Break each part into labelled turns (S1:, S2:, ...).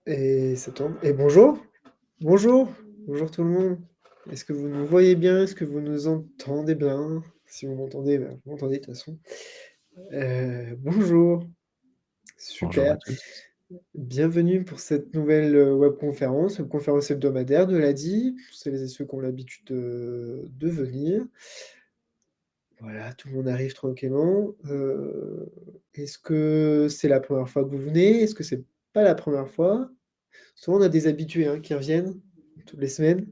S1: Et ça tombe. Et bonjour, bonjour, bonjour tout le monde. Est-ce que vous nous voyez bien? Est-ce que vous nous entendez bien? Si vous m'entendez, bah, vous m'entendez de toute façon. Bonjour,
S2: Bonjour
S1: super.
S2: à tous.
S1: Bienvenue pour cette nouvelle webconférence hebdomadaire de l'ADI, pour celles et ceux qui ont l'habitude de venir. Voilà, tout le monde arrive tranquillement. Est-ce que c'est la première fois que vous venez? Est-ce que c'est pas la première fois? Souvent, on a des habitués hein, qui reviennent toutes les semaines.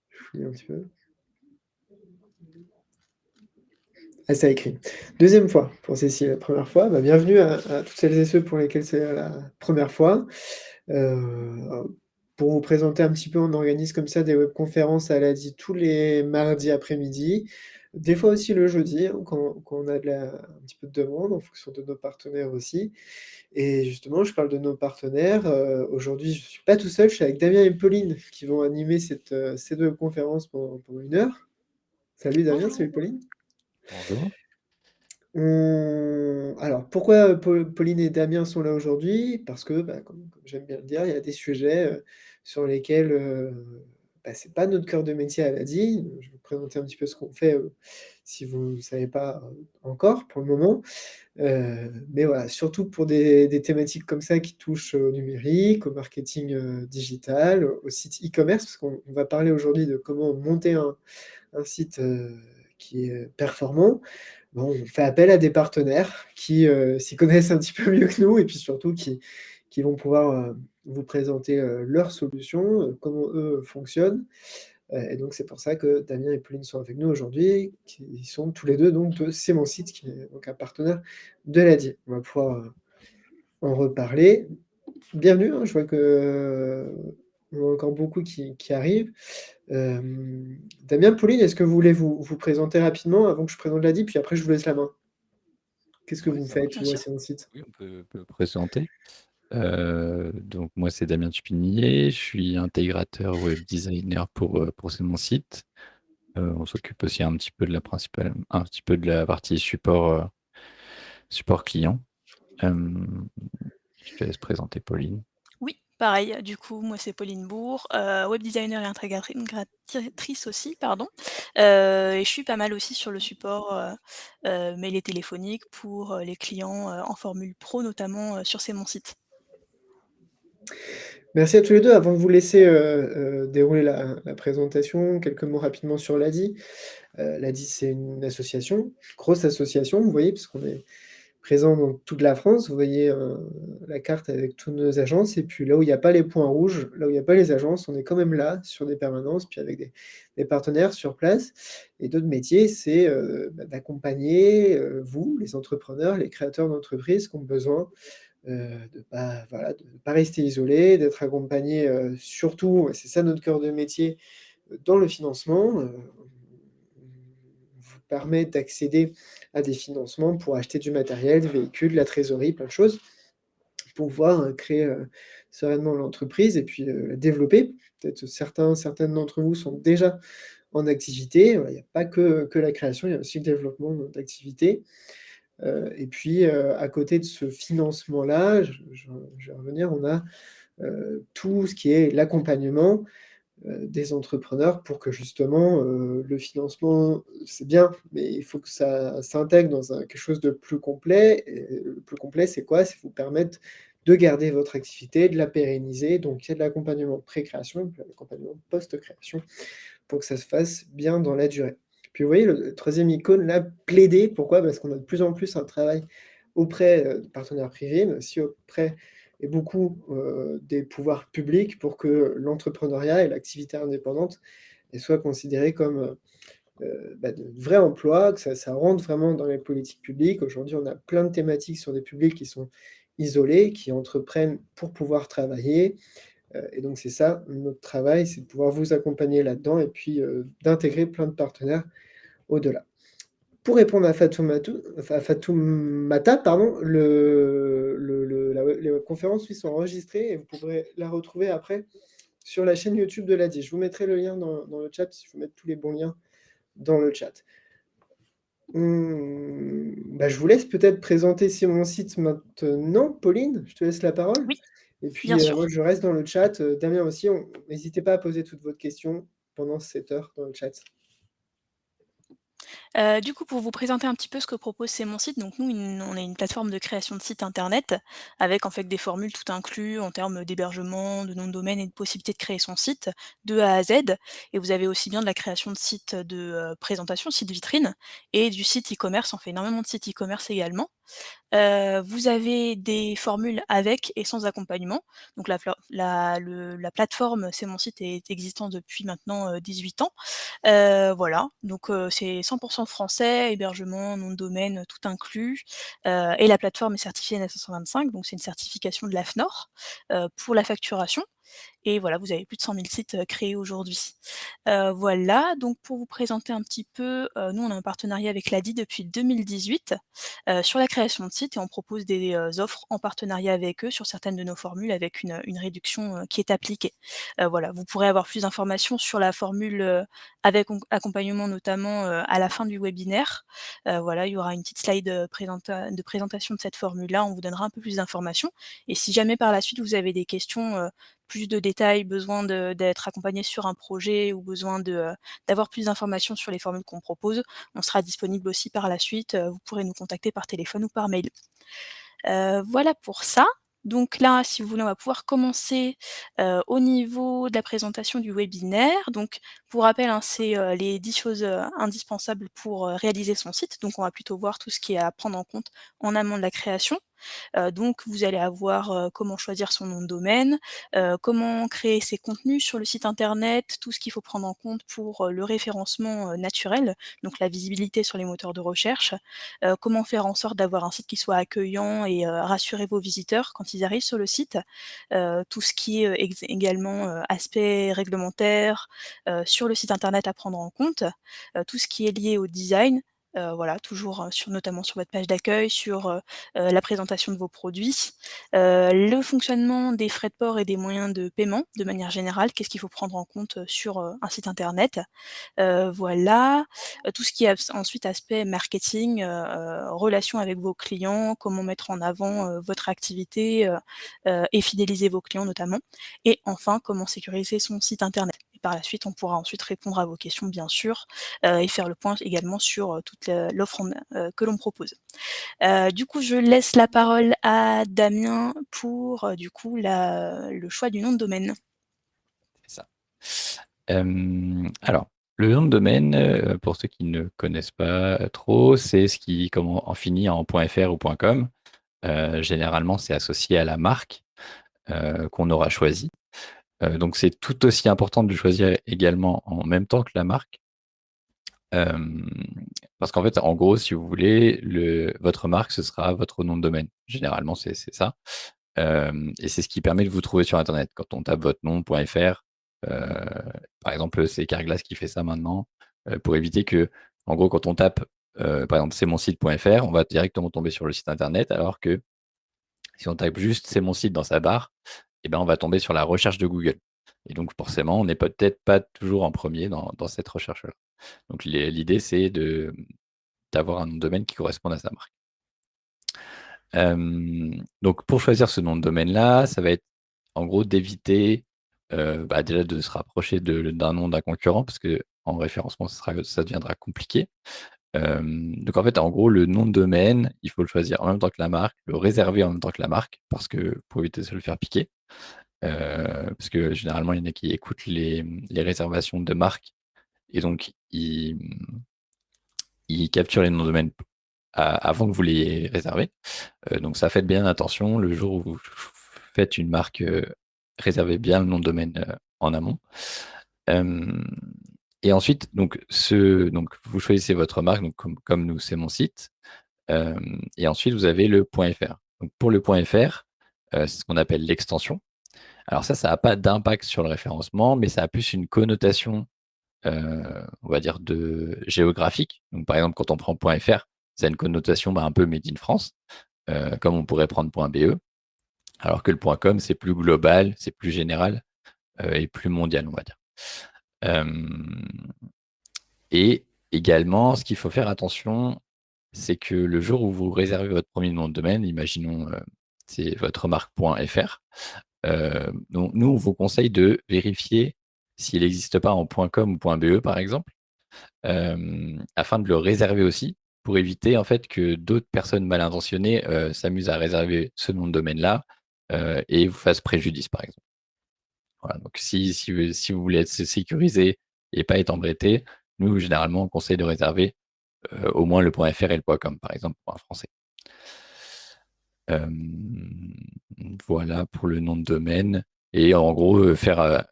S1: Je fouille un petit peu. Ah, ça écrit. Deuxième fois pour Cécile, la première fois. Bah, bienvenue à toutes celles et ceux pour lesquels c'est la première fois. Pour vous présenter un petit peu, on organise comme ça des webconférences à l'ADI tous les mardis après-midi, des fois aussi le jeudi, hein, quand on a un petit peu de demande, en fonction de nos partenaires aussi. Et justement, je parle de nos partenaires. Aujourd'hui, je ne suis pas tout seul, je suis avec Damien et Pauline qui vont animer ces deux conférences pendant 1 heure. Salut Damien,
S3: Bonjour.
S1: salut Pauline.
S2: Bonjour.
S1: Alors, pourquoi Pauline et Damien sont là aujourd'hui? Parce que, bah, comme j'aime bien le dire, il y a des sujets sur lesquels bah, c'est pas notre cœur de métier à l'ADI. Je vais vous présenter un petit peu ce qu'on fait si vous ne savez pas encore pour le moment. Mais voilà, surtout pour des thématiques comme ça qui touchent au numérique, au marketing digital, au site e-commerce, parce qu'on va parler aujourd'hui de comment monter un site qui est performant. Bon, on fait appel à des partenaires qui s'y connaissent un petit peu mieux que nous et puis surtout qui vont pouvoir vous présenter leurs solutions, comment eux fonctionnent. Et donc c'est pour ça que Damien et Pauline sont avec nous aujourd'hui, qui sont tous les deux donc de C'est mon site, qui est donc un partenaire de l'ADI. On va pouvoir en reparler. Bienvenue, hein, je vois que on a encore beaucoup qui arrivent. Damien, Pauline, est-ce que vous voulez vous présenter rapidement avant que je présente l'ADI, puis après je vous laisse la main? Qu'est-ce que
S2: Oui,
S1: vous
S2: ça
S1: faites,
S2: marche.
S3: Bien
S1: vous, à
S3: sûr.
S1: C'est mon site?
S2: Oui, on peut présenter. Donc moi, c'est Damien Tupinier. Je suis intégrateur web designer pour C'est mon site. On s'occupe aussi un petit peu de la partie support client. Je te laisse présenter Pauline.
S3: Oui, pareil, du coup, moi, c'est Pauline Bourg, web designer et intégratrice aussi, pardon. Et je suis pas mal aussi sur le support, mail et téléphonique pour, les clients, en formule pro, notamment, sur C'est mon site.
S1: Merci à tous les deux. Avant de vous laisser dérouler la présentation, quelques mots rapidement sur l'ADI. L'ADI, c'est une association, grosse association, vous voyez, puisqu'on est présent dans toute la France. Vous voyez la carte avec toutes nos agences. Et puis là où il n'y a pas les points rouges, là où il n'y a pas les agences, on est quand même là sur des permanences, puis avec des partenaires sur place. Et notre métier, c'est d'accompagner vous, les entrepreneurs, les créateurs d'entreprises qui ont besoin de pas voilà, de pas rester isolés, d'être accompagnés, surtout, et c'est ça notre cœur de métier, dans le financement. On vous permet d'accéder à des financements pour acheter du matériel, des véhicules, de la trésorerie, plein de choses, pour pouvoir, créer, sereinement l'entreprise et puis, la développer. Peut-être certaines d'entre vous sont déjà en activité. Il n'y a pas que la création, il y a aussi le développement d'activités. Et puis, à côté de ce financement-là, je vais revenir, on a, tout ce qui est l'accompagnement, des entrepreneurs pour que justement, le financement, c'est bien, mais il faut que ça s'intègre dans quelque chose de plus complet et le plus complet, c'est quoi? C'est vous permettre de garder votre activité, de la pérenniser, donc il y a de l'accompagnement pré-création et puis l'accompagnement post-création pour que ça se fasse bien dans la durée. Puis vous voyez le 3e icône là, plaider, pourquoi? Parce qu'on a de plus en plus un travail auprès, de partenaires privés, mais aussi auprès et beaucoup, des pouvoirs publics pour que l'entrepreneuriat et l'activité indépendante, elles soient considérées comme, bah, de vrais emplois, que ça rentre vraiment dans les politiques publiques. Aujourd'hui, on a plein de thématiques sur des publics qui sont isolés, qui entreprennent pour pouvoir travailler, et donc c'est ça notre travail, c'est de pouvoir vous accompagner là-dedans et puis, d'intégrer plein de partenaires au-delà. Pour répondre à Fatoumata, pardon, les webconférences, oui, sont enregistrées et vous pourrez la retrouver après sur la chaîne YouTube de l'ADI. Je vous mettrai le lien dans le chat, si je vous mettre tous les bons liens dans le chat. Bah, je vous laisse peut-être présenter mon site maintenant. Pauline, je te laisse la parole.
S3: Oui,
S1: Et
S3: bien
S1: puis, moi,
S3: sûr.
S1: je reste dans le chat. Damien aussi, n'hésitez pas à poser toutes vos questions pendant cette heure dans le chat.
S3: Du coup, pour vous présenter un petit peu ce que propose C'est mon site, donc nous, on est une plateforme de création de site internet avec en fait des formules tout inclus en termes d'hébergement, de nom de domaine et de possibilité de créer son site de A à Z. Et vous avez aussi bien de la création de sites de présentation, site vitrine, et du site e-commerce. On fait énormément de sites e-commerce également. Vous avez des formules avec et sans accompagnement. Donc la plateforme C'est mon site est existante depuis maintenant 18 ans. Voilà, donc c'est 100 français, hébergement, nom de domaine, tout inclus, et la plateforme est certifiée NA525, donc c'est une certification de l'AFNOR, pour la facturation. Et voilà, vous avez plus de 100 000 sites, créés aujourd'hui. Voilà, donc pour vous présenter un petit peu, nous on a un partenariat avec l'ADI depuis 2018, sur la création de sites et on propose des, offres en partenariat avec eux sur certaines de nos formules avec une réduction, qui est appliquée. Voilà, vous pourrez avoir plus d'informations sur la formule, avec accompagnement notamment, à la fin du webinaire. Voilà, il y aura une petite slide, de présentation de cette formule-là, on vous donnera un peu plus d'informations et si jamais par la suite vous avez des questions, plus de détails, besoin d'être accompagné sur un projet ou besoin d'avoir plus d'informations sur les formules qu'on propose, on sera disponible aussi par la suite, vous pourrez nous contacter par téléphone ou par mail. Voilà pour ça. Donc là, si vous voulez, on va pouvoir commencer, au niveau de la présentation du webinaire. Donc pour rappel, hein, c'est, les 10 choses, indispensables pour, réaliser son site. Donc on va plutôt voir tout ce qui est à prendre en compte en amont de la création. Donc vous allez avoir, comment choisir son nom de domaine, comment créer ses contenus sur le site internet, tout ce qu'il faut prendre en compte pour, le référencement, naturel, donc la visibilité sur les moteurs de recherche, comment faire en sorte d'avoir un site qui soit accueillant et rassurer vos visiteurs quand ils arrivent sur le site. Tout ce qui est, également, aspect réglementaire, sur le site internet à prendre en compte, tout ce qui est lié au design, voilà, toujours, notamment sur votre page d'accueil, sur, la présentation de vos produits, le fonctionnement des frais de port et des moyens de paiement de manière générale. Qu'est-ce qu'il faut prendre en compte, sur, un site internet? Voilà, tout ce qui est ensuite aspect marketing, relation avec vos clients, comment mettre en avant, votre activité, et fidéliser vos clients notamment et enfin, comment sécuriser son site internet et par la suite, on pourra ensuite répondre à vos questions bien sûr, et faire le point également sur, toute l'offre que l'on propose. Du coup, je laisse la parole à Damien pour, du coup, le choix du nom de domaine.
S2: C'est ça. Alors, le nom de domaine, pour ceux qui ne connaissent pas trop, c'est ce qui comment en finit en .fr ou .com. Généralement, c'est associé à la marque, qu'on aura choisie. Donc c'est tout aussi important de le choisir également en même temps que la marque. Parce qu'en fait, en gros, si vous voulez, votre marque, ce sera votre nom de domaine. Généralement, c'est ça. Et c'est ce qui permet de vous trouver sur internet. Quand on tape votre nom .fr, par exemple, c'est Carglass qui fait ça maintenant, pour éviter que, en gros, quand on tape, par exemple, c'est mon site.fr, on va directement tomber sur le site internet, alors que si on tape juste c'est mon site dans sa barre, et ben, on va tomber sur la recherche de Google. Et donc, forcément, on n'est peut-être pas toujours en premier dans cette recherche-là. Donc, l'idée, c'est d'avoir un nom de domaine qui corresponde à sa marque. Donc pour choisir ce nom de domaine-là, ça va être en gros d'éviter, déjà de se rapprocher d'un nom d'un concurrent parce qu'en référencement, ça deviendra compliqué. Donc en fait, en gros, le nom de domaine, il faut le choisir en même temps que la marque, le réserver en même temps que la marque parce que pour éviter de se le faire piquer. Parce que généralement, il y en a qui écoutent les réservations de marque et donc ils capturent les noms de domaine avant que vous les réservez. Donc ça, faites bien attention. Le jour où vous faites une marque, réservez bien le nom de domaine en amont. Et ensuite, donc vous choisissez votre marque, donc comme nous, c'est mon site. Et ensuite, vous avez le .fr. Donc pour le .fr, c'est ce qu'on appelle l'extension. Alors ça n'a pas d'impact sur le référencement, mais ça a plus une connotation, on va dire, géographique. Donc par exemple, quand on prend .fr, ça a une connotation un peu made in France, comme on pourrait prendre .be. Alors que le .com, c'est plus global, c'est plus général et plus mondial, on va dire. Et Également, ce qu'il faut faire attention, c'est que le jour où vous réservez votre premier nom de domaine, imaginons, c'est votre marque.fr, donc nous, on vous conseille de vérifier s'il n'existe pas en .com ou .be, par exemple, afin de le réserver aussi, pour éviter en fait que d'autres personnes mal intentionnées s'amusent à réserver ce nom de domaine-là et vous fassent préjudice, par exemple. Voilà, donc si vous voulez être sécurisé et pas être embêté, nous, généralement, on conseille de réserver au moins le .fr et le .com, par exemple, pour un français. Voilà pour le nom de domaine. Et en gros, faire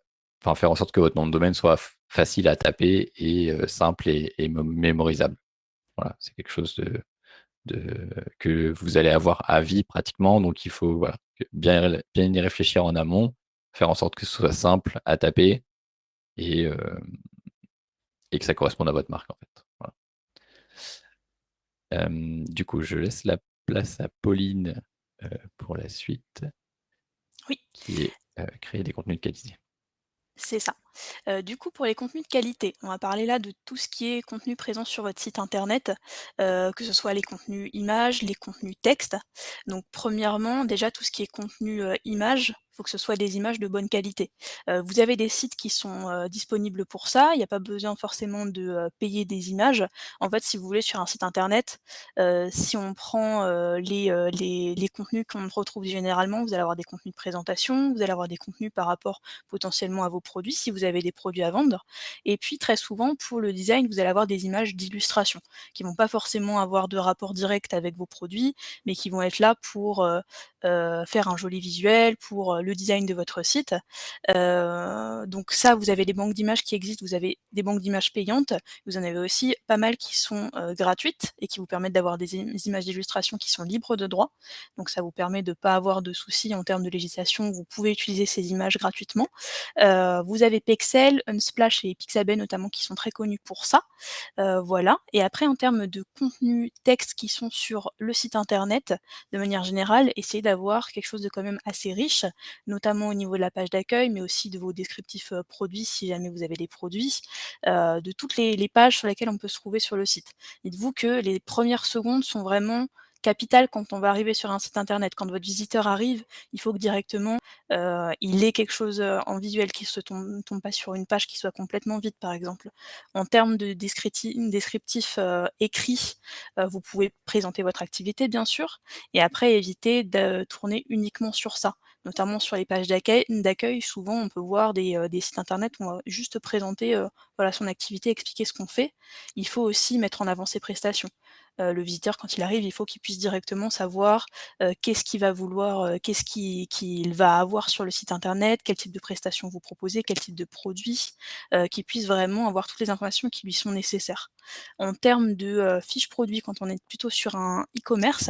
S2: en sorte que votre nom de domaine soit facile à taper et simple et mémorisable. Voilà, c'est quelque chose que vous allez avoir à vie pratiquement. Donc, il faut bien y réfléchir en amont, faire en sorte que ce soit simple à taper et que ça corresponde à votre marque, en fait. Voilà. Du coup, je laisse la place à Pauline pour la suite,
S3: Oui.
S2: qui est créer des contenus de qualité.
S3: C'est ça. Du coup, pour les contenus de qualité, on va parler là de tout ce qui est contenu présent sur votre site internet, que ce soit les contenus images, les contenus textes. Donc premièrement, déjà tout ce qui est contenu, images, faut que ce soit des images de bonne qualité. Vous avez des sites qui sont, disponibles pour ça, il n'y a pas besoin forcément de, payer des images. En fait, si vous voulez sur un site internet, si on prend, les contenus qu'on retrouve généralement, vous allez avoir des contenus de présentation, vous allez avoir des contenus par rapport potentiellement à vos produits, si vous avez des produits à vendre. Et puis très souvent, pour le design, vous allez avoir des images d'illustration qui vont pas forcément avoir de rapport direct avec vos produits, mais qui vont être là pour faire un joli visuel, pour le design de votre site. Donc ça, vous avez des banques d'images qui existent, vous avez des banques d'images payantes, vous en avez aussi pas mal qui sont gratuites et qui vous permettent d'avoir des images d'illustration qui sont libres de droit. Donc ça vous permet de ne pas avoir de soucis en termes de législation, vous pouvez utiliser ces images gratuitement. Vous avez Pexel, Unsplash et Pixabay notamment qui sont très connus pour ça. Voilà. Et après en termes de contenu texte qui sont sur le site internet, de manière générale, essayez d'avoir quelque chose de quand même assez riche, notamment au niveau de la page d'accueil, mais aussi de vos descriptifs, produits si jamais vous avez des produits, de toutes les pages sur lesquelles on peut se trouver sur le site. Dites-vous que les premières secondes sont vraiment capitales quand on va arriver sur un site internet. Quand votre visiteur arrive, il faut que directement, il ait quelque chose, en visuel, qu'il se tombe pas sur une page qui soit complètement vide, par exemple. En termes de descriptifs, écrits, vous pouvez présenter votre activité, bien sûr, et après éviter de tourner uniquement sur ça. Notamment sur les pages d'accueil, souvent on peut voir des sites internet où on va juste présenter, voilà, son activité, expliquer ce qu'on fait. Il faut aussi mettre en avant ses prestations. Le visiteur quand il arrive, il faut qu'il puisse directement savoir, qu'est-ce qu'il va vouloir, qu'il va avoir sur le site internet, quel type de prestations vous proposez, quel type de produits, qu'il puisse vraiment avoir toutes les informations qui lui sont nécessaires. En termes de, fiches produits, quand on est plutôt sur un e-commerce,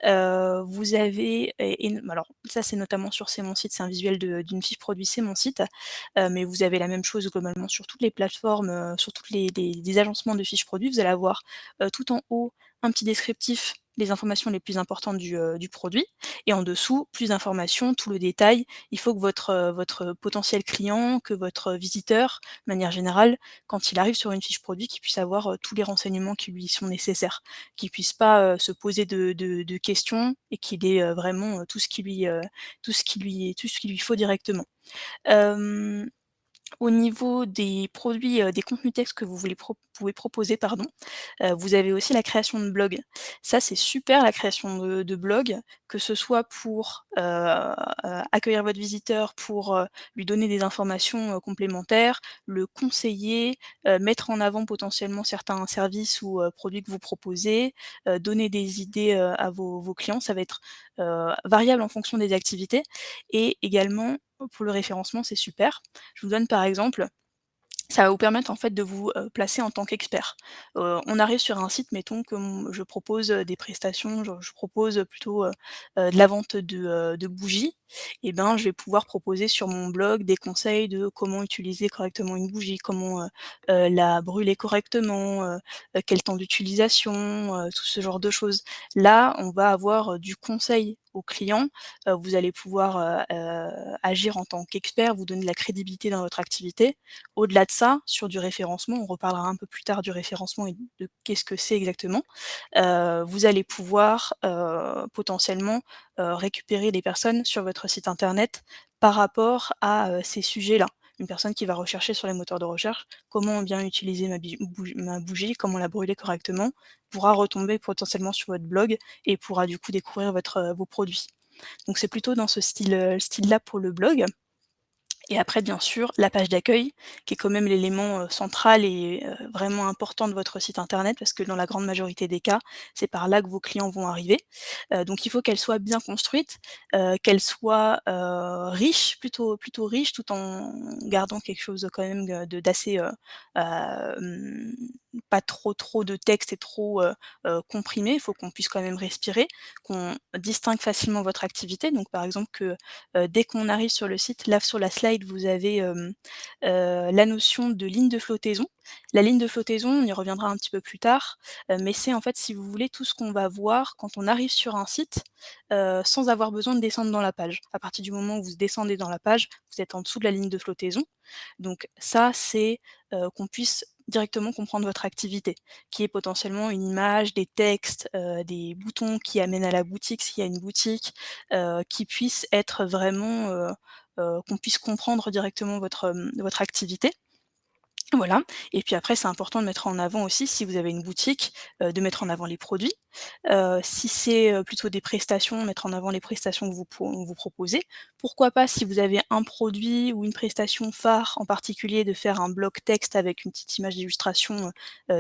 S3: vous avez alors ça, c'est notamment sur C'est mon site, c'est un visuel d'une fiche produit C'est mon site, mais vous avez la même chose globalement sur toutes les plateformes, sur toutes les agencements de fiches produits. Vous allez avoir, tout en haut, un petit descriptif, les informations les plus importantes du produit et en dessous, plus d'informations, tout le détail. Il faut que votre potentiel client, que votre visiteur, de manière générale, quand il arrive sur une fiche produit, qu'il puisse avoir, tous les renseignements qui lui sont nécessaires, qu'il puisse pas, se poser de questions et qu'il ait, vraiment, tout ce qu'il lui faut directement. Hem Au niveau des produits, des contenus textes que vous pouvez proposer, pardon, vous avez aussi la création de blog. Ça, c'est super la création de blog, que ce soit pour, accueillir votre visiteur, pour, lui donner des informations, complémentaires, le conseiller, mettre en avant potentiellement certains services ou, produits que vous proposez, donner des idées, à vos clients. Ça va être, variable en fonction des activités et également pour le référencement, c'est super. Je vous donne par exemple, ça va vous permettre en fait de vous, placer en tant qu'expert. On arrive sur un site, mettons que je propose, des prestations, genre je propose, plutôt, de la vente de bougies et ben, je vais pouvoir proposer sur mon blog des conseils de comment utiliser correctement une bougie, comment, la brûler correctement, quel temps d'utilisation, tout ce genre de choses. Là, on va avoir, du conseil aux clients, vous allez pouvoir, agir en tant qu'expert, vous donner de la crédibilité dans votre activité. Au-delà de ça, sur du référencement, on reparlera un peu plus tard du référencement et de qu'est-ce que c'est exactement. Vous allez pouvoir, potentiellement, récupérer des personnes sur votre site internet par rapport à, ces sujets-là. Une personne qui va rechercher sur les moteurs de recherche: «Comment bien utiliser ma bougie? Comment la brûler correctement?» pourra retomber potentiellement sur votre blog et pourra du coup découvrir vos produits. Donc c'est plutôt dans ce style-là pour le blog. Et après, bien sûr, la page d'accueil, qui est quand même l'élément, central et vraiment important de votre site internet, parce que dans la grande majorité des cas, c'est par là que vos clients vont arriver. Donc il faut qu'elle soit bien construite, qu'elle soit, riche, plutôt riche, tout en gardant quelque chose de quand même d'assez, hem, pas trop de texte et trop, comprimé. Il faut qu'on puisse quand même respirer, qu'on distingue facilement votre activité. Donc par exemple que dès qu'on arrive sur le site, là sur la slide, vous avez, la notion de ligne de flottaison. La ligne de flottaison, on y reviendra un petit peu plus tard, mais c'est en fait, si vous voulez, tout ce qu'on va voir quand on arrive sur un site, sans avoir besoin de descendre dans la page. À partir du moment où vous descendez dans la page, vous êtes en dessous de la ligne de flottaison. Donc ça, c'est, qu'on puisse directement comprendre votre activité, qui est potentiellement une image, des textes, des boutons qui amènent à la boutique s'il y a une boutique, qui puissent être vraiment, qu'on puisse comprendre directement votre activité. Voilà, et puis après c'est important de mettre en avant aussi, si vous avez une boutique, de mettre en avant les produits. Si c'est, plutôt des prestations, mettre en avant les prestations que vous proposez. Pourquoi pas, si vous avez un produit ou une prestation phare en particulier, de faire un bloc texte avec une petite image d'illustration,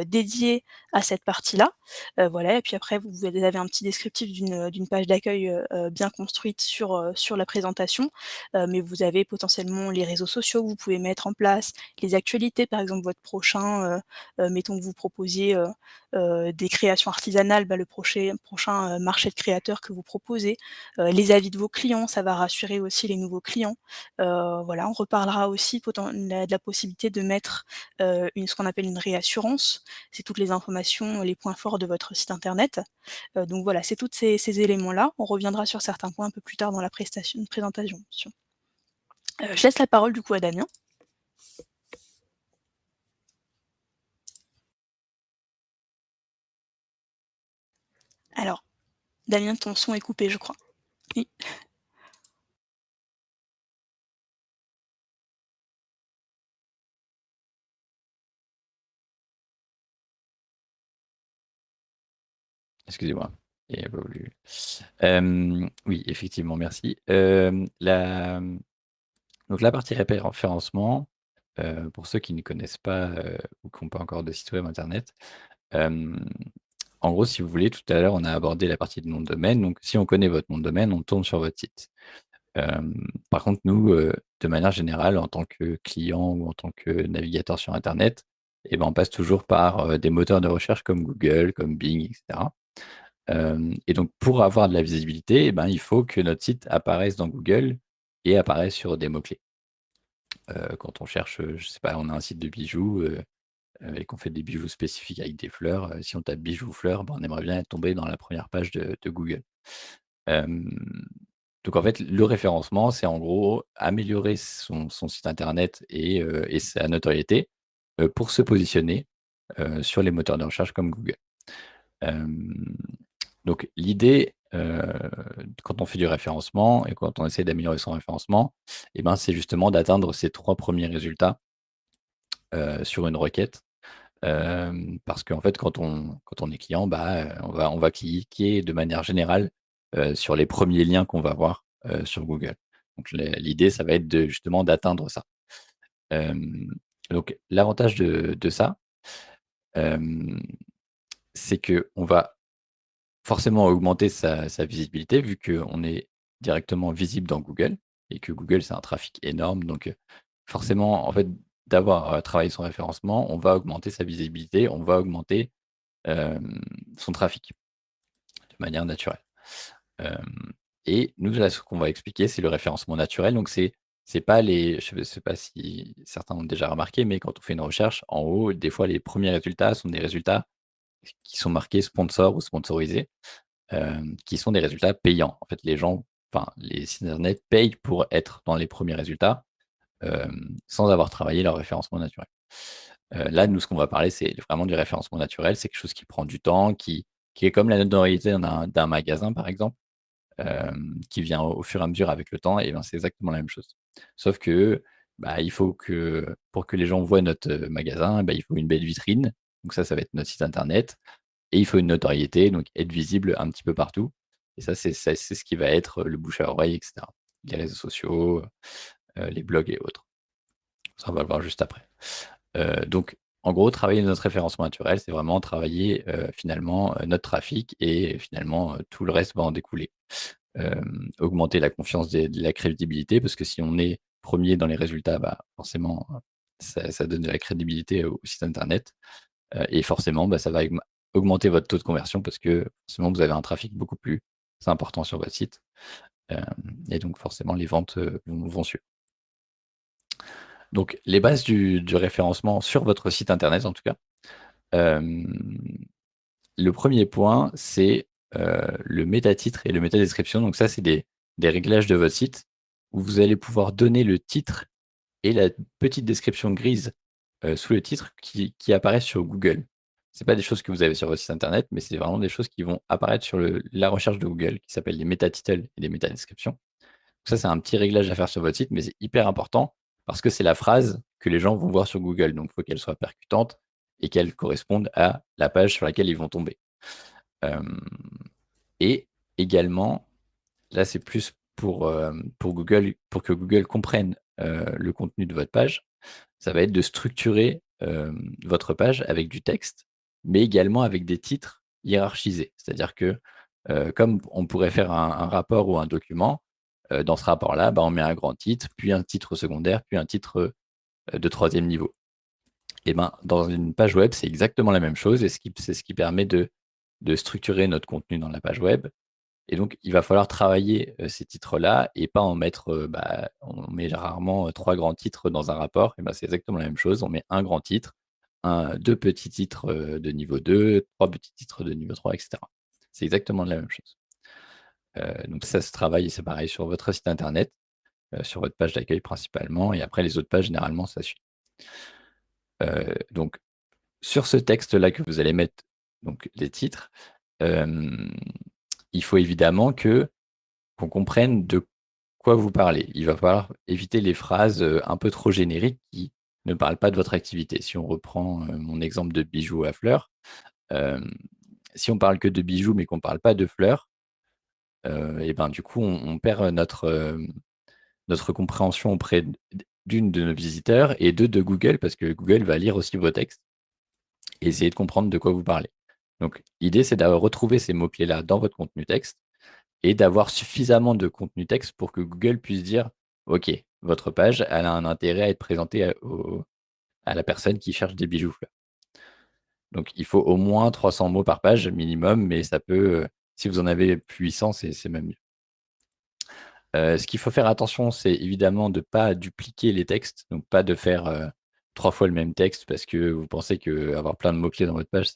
S3: dédiée à cette partie-là. Voilà, et puis après vous avez un petit descriptif d'une page d'accueil, bien construite sur la présentation. Mais vous avez potentiellement les réseaux sociaux que vous pouvez mettre en place, les actualités, par exemple votre prochain, mettons que vous proposiez, des créations artisanales, bah, le prochain, marché de créateurs que vous proposez, les avis de vos clients, ça va rassurer aussi les nouveaux clients. Voilà, on reparlera aussi de la possibilité de mettre, ce qu'on appelle une réassurance. C'est toutes les informations, les points forts de votre site internet. Donc voilà, c'est tous ces éléments-là. On reviendra sur certains points un peu plus tard dans la présentation. Je laisse la parole du coup à Damien. Alors, Damien, ton son est coupé, je crois. Oui.
S2: Excusez-moi, il a pas voulu. Oui, effectivement, merci. Donc la partie référencement, pour ceux qui ne connaissent pas, ou qui n'ont pas encore de site web internet, hem, en gros, si vous voulez, tout à l'heure, on a abordé la partie de nom de domaine. Donc si on connaît votre nom de domaine, on tourne sur votre site. Par contre, nous, de manière générale, en tant que client ou en tant que navigateur sur internet, et ben, on passe toujours par, des moteurs de recherche comme Google, comme Bing, et cetera. Et donc pour avoir de la visibilité, eh ben, il faut que notre site apparaisse dans Google et apparaisse sur des mots-clés. Quand on cherche, je sais pas, on a un site de bijoux, et qu'on fait des bijoux spécifiques avec des fleurs, si on tape bijoux fleurs, ben, on aimerait bien être tombé dans la première page de Google. Hem, donc en fait, le référencement, c'est en gros améliorer son site internet et sa notoriété, pour se positionner, sur les moteurs de recherche comme Google. Hem, donc l'idée, quand on fait du référencement et quand on essaie d'améliorer son référencement, et ben, c'est justement d'atteindre ces 3 premiers résultats, sur une requête. Parce qu'en fait, quand on est client, bah, on va cliquer de manière générale, sur les premiers liens qu'on va voir, sur Google. Donc l'idée, ça va être de justement d'atteindre ça. Hem, donc l'avantage de ça, hem, c'est qu'on va forcément augmenter sa visibilité vu qu'on est directement visible dans Google et que Google, c'est un trafic énorme. Donc, forcément, en fait, d'avoir, travaillé son référencement, on va augmenter sa visibilité, on va augmenter, son trafic de manière naturelle. Hem et nous, là, ce qu'on va expliquer, c'est le référencement naturel. Donc c'est pas les je ne sais pas si certains ont déjà remarqué, mais quand on fait une recherche, en haut, des fois, les premiers résultats sont des résultats qui sont marqués sponsor ou sponsorisés. qui sont des résultats payants. En fait, les sites internet payent pour être dans les premiers résultats sans avoir travaillé leur référencement naturel. Là, nous, ce qu'on va parler, c'est vraiment du référencement naturel. C'est quelque chose qui prend du temps, qui est comme la notoriété d'un magasin, par exemple, qui vient au fur et à mesure avec le temps. Et ben, c'est exactement la même chose. Sauf que il faut que, pour que les gens voient notre magasin, il faut une belle vitrine. Donc ça va être notre site internet. Et il faut une notoriété, donc être visible un petit peu partout. Et ça, c'est ce qui va être le bouche à oreille, etc. Les réseaux sociaux, les blogs et autres. Ça, on va le voir juste après. Donc, en gros, travailler notre référencement naturel, c'est vraiment travailler finalement notre trafic et finalement tout le reste va en découler. Augmenter la confiance de la crédibilité, parce que si on est premier dans les résultats, forcément, ça donne de la crédibilité au site internet. Et forcément, ça va augmenter votre taux de conversion parce que forcément, vous avez un trafic beaucoup plus important sur votre site. Et donc, forcément, les ventes vont suivre. Donc, les bases du référencement sur votre site internet, en tout cas. Le premier point, c'est le métatitre et le métadescription. Donc, ça, c'est des réglages de votre site où vous allez pouvoir donner le titre et la petite description grise sous le titre qui apparaissent sur Google. Ce pas des choses que vous avez sur votre site internet, mais c'est vraiment des choses qui vont apparaître sur la recherche de Google, qui s'appelle des métatitles et des métadescriptions. Ça, c'est un petit réglage à faire sur votre site, mais c'est hyper important parce que c'est la phrase que les gens vont voir sur Google. Donc, il faut qu'elle soit percutante et qu'elle corresponde à la page sur laquelle ils vont tomber. Et également, là, c'est plus pour Google, pour que Google comprenne le contenu de votre page. Ça va être de structurer votre page avec du texte, mais également avec des titres hiérarchisés. C'est-à-dire que comme on pourrait faire un rapport ou un document, dans ce rapport-là, on met un grand titre, puis un titre secondaire, puis un titre de 3e niveau. Et dans une page web, c'est exactement la même chose, et c'est ce qui permet de structurer notre contenu dans la page web. Et donc, il va falloir travailler ces titres-là et pas en mettre, on met rarement 3 grands titres dans un rapport. Et c'est exactement la même chose. On met un grand titre, 2 petits titres de niveau 2, 3 petits titres de niveau 3, etc. C'est exactement la même chose. Donc ça se travaille, et c'est pareil sur votre site internet, sur votre page d'accueil principalement, et après les autres pages, généralement, ça suit. Donc, sur ce texte-là que vous allez mettre, donc les titres, il faut évidemment qu'on comprenne de quoi vous parlez. Il va falloir éviter les phrases un peu trop génériques qui ne parlent pas de votre activité. Si on reprend mon exemple de bijoux à fleurs, si on parle que de bijoux mais qu'on ne parle pas de fleurs, et du coup, on perd notre compréhension auprès d'une de nos visiteurs et de Google, parce que Google va lire aussi vos textes et essayer de comprendre de quoi vous parlez. Donc, l'idée, c'est d'avoir retrouvé ces mots-clés-là dans votre contenu texte et d'avoir suffisamment de contenu texte pour que Google puisse dire « Ok, votre page, elle a un intérêt à être présentée à la personne qui cherche des bijoux fleurs. » Donc, il faut au moins 300 mots par page minimum, mais ça peut, si vous en avez plus 800, c'est même mieux. Ce qu'il faut faire attention, c'est évidemment de ne pas dupliquer les textes, donc pas de faire 3 fois le même texte parce que vous pensez qu'avoir plein de mots-clés dans votre page,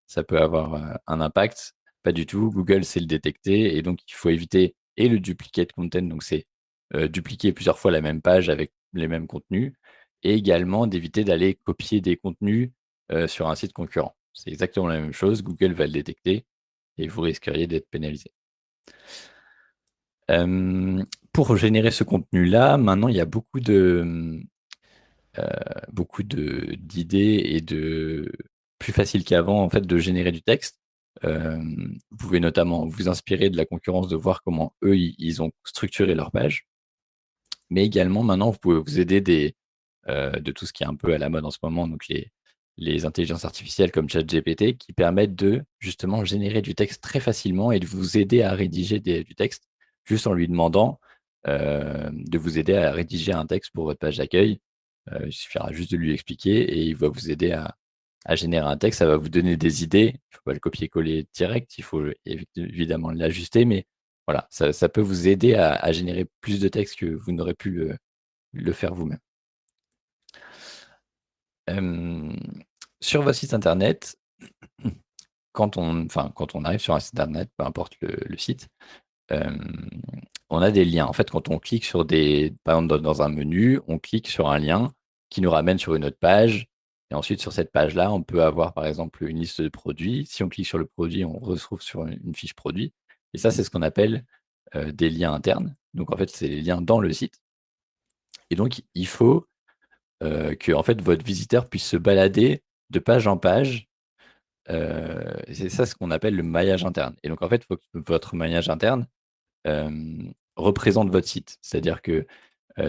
S2: ça peut avoir un impact. Pas du tout. Google sait le détecter et donc il faut éviter et le duplicate content, donc c'est dupliquer plusieurs fois la même page avec les mêmes contenus, et également d'éviter d'aller copier des contenus sur un site concurrent. C'est exactement la même chose. Google va le détecter et vous risqueriez d'être pénalisé. Pour générer ce contenu-là, maintenant, il y a beaucoup d'idées et plus facile qu'avant, en fait, de générer du texte. Vous pouvez notamment vous inspirer de la concurrence, de voir comment eux, ils ont structuré leur page. Mais également, maintenant, vous pouvez vous aider de tout ce qui est un peu à la mode en ce moment, donc les intelligences artificielles comme ChatGPT, qui permettent de justement générer du texte très facilement et de vous aider à rédiger du texte juste en lui demandant de vous aider à rédiger un texte pour votre page d'accueil. Il suffira juste de lui expliquer et il va vous aider à générer un texte. Ça va vous donner des idées. Il ne faut pas le copier-coller direct, il faut évidemment l'ajuster, mais voilà, ça peut vous aider à générer plus de texte que vous n'aurez pu le faire vous-même. Sur votre site internet, quand on arrive sur un site internet, peu importe le site, on a des liens. En fait, quand on clique sur par exemple, dans un menu, on clique sur un lien qui nous ramène sur une autre page. Et ensuite, sur cette page-là, on peut avoir, par exemple, une liste de produits. Si on clique sur le produit, on retrouve sur une fiche produit. Et ça, c'est ce qu'on appelle des liens internes. Donc, en fait, c'est les liens dans le site. Et donc, il faut que en fait, votre visiteur puisse se balader de page en page. C'est ça ce qu'on appelle le maillage interne. Et donc, en fait, il faut que votre maillage interne représente votre site. C'est-à-dire que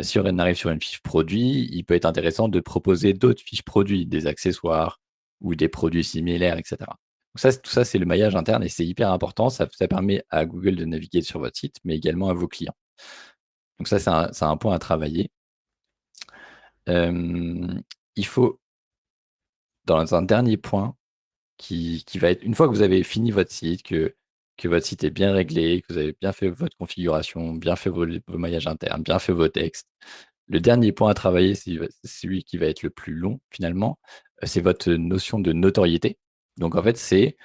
S2: si on arrive sur une fiche produit, il peut être intéressant de proposer d'autres fiches produits, des accessoires ou des produits similaires, etc. Donc ça, tout ça, c'est le maillage interne et c'est hyper important. Ça permet à Google de naviguer sur votre site, mais également à vos clients. Donc ça, c'est un point à travailler. Il faut, dans un dernier point, qui va être, une fois que vous avez fini votre site, que votre site est bien réglé, que vous avez bien fait votre configuration, bien fait vos maillages internes, bien fait vos textes, le dernier point à travailler, c'est celui qui va être le plus long finalement, c'est votre notion de notoriété. Donc en fait, c'est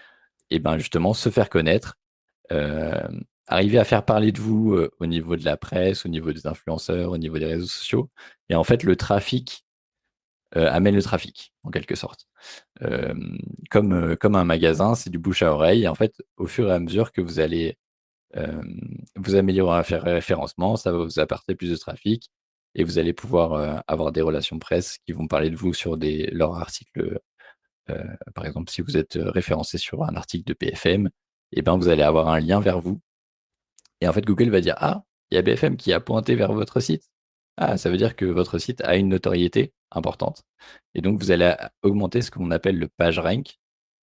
S2: justement se faire connaître, arriver à faire parler de vous au niveau de la presse, au niveau des influenceurs, au niveau des réseaux sociaux. Et en fait, le trafic amène le trafic, en quelque sorte. Comme un magasin, c'est du bouche à oreille. Et en fait, au fur et à mesure que vous allez vous améliorer un référencement, ça va vous apporter plus de trafic et vous allez pouvoir avoir des relations presse qui vont parler de vous sur leurs articles. Par exemple, si vous êtes référencé sur un article de BFM, vous allez avoir un lien vers vous. Et en fait, Google va dire, ah, il y a BFM qui a pointé vers votre site. Ah, ça veut dire que votre site a une notoriété importante. Et donc, vous allez augmenter ce qu'on appelle le PageRank.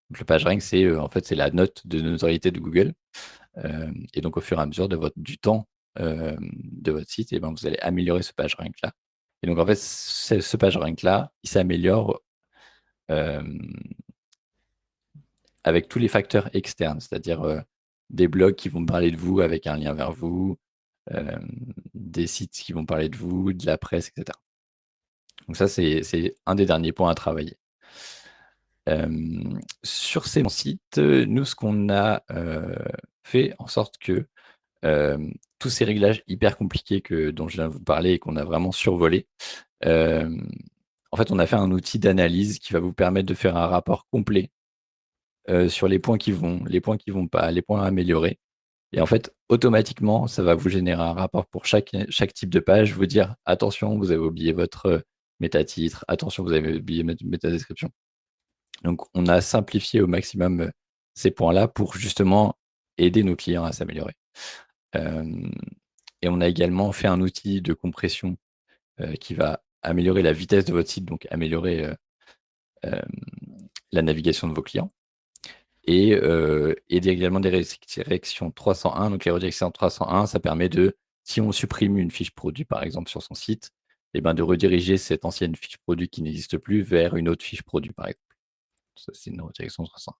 S2: Donc, le PageRank, en fait, c'est la note de notoriété de Google. Et donc, au fur et à mesure du temps de votre site, vous allez améliorer ce PageRank-là. Et donc, en fait, ce PageRank-là, il s'améliore avec tous les facteurs externes, c'est-à-dire des blogs qui vont parler de vous avec un lien vers vous, des sites qui vont parler de vous, de la presse, etc. Donc ça, c'est un des derniers points à travailler. Sur ces sites, nous, ce qu'on a fait en sorte que tous ces réglages hyper compliqués dont je viens de vous parler et qu'on a vraiment survolé, en fait, on a fait un outil d'analyse qui va vous permettre de faire un rapport complet sur les points qui vont pas, les points à améliorer. Et en fait, automatiquement, ça va vous générer un rapport pour chaque type de page, vous dire attention, vous avez oublié votre métatitre, attention, vous avez oublié votre métadescription. Donc, on a simplifié au maximum ces points-là pour justement aider nos clients à s'améliorer. Et on a également fait un outil de compression qui va améliorer la vitesse de votre site, donc améliorer la navigation de vos clients. Et également des redirections 301. Donc les redirections 301, ça permet si on supprime une fiche produit par exemple sur son site, de rediriger cette ancienne fiche produit qui n'existe plus vers une autre fiche produit par exemple. Ça, c'est une redirection 301.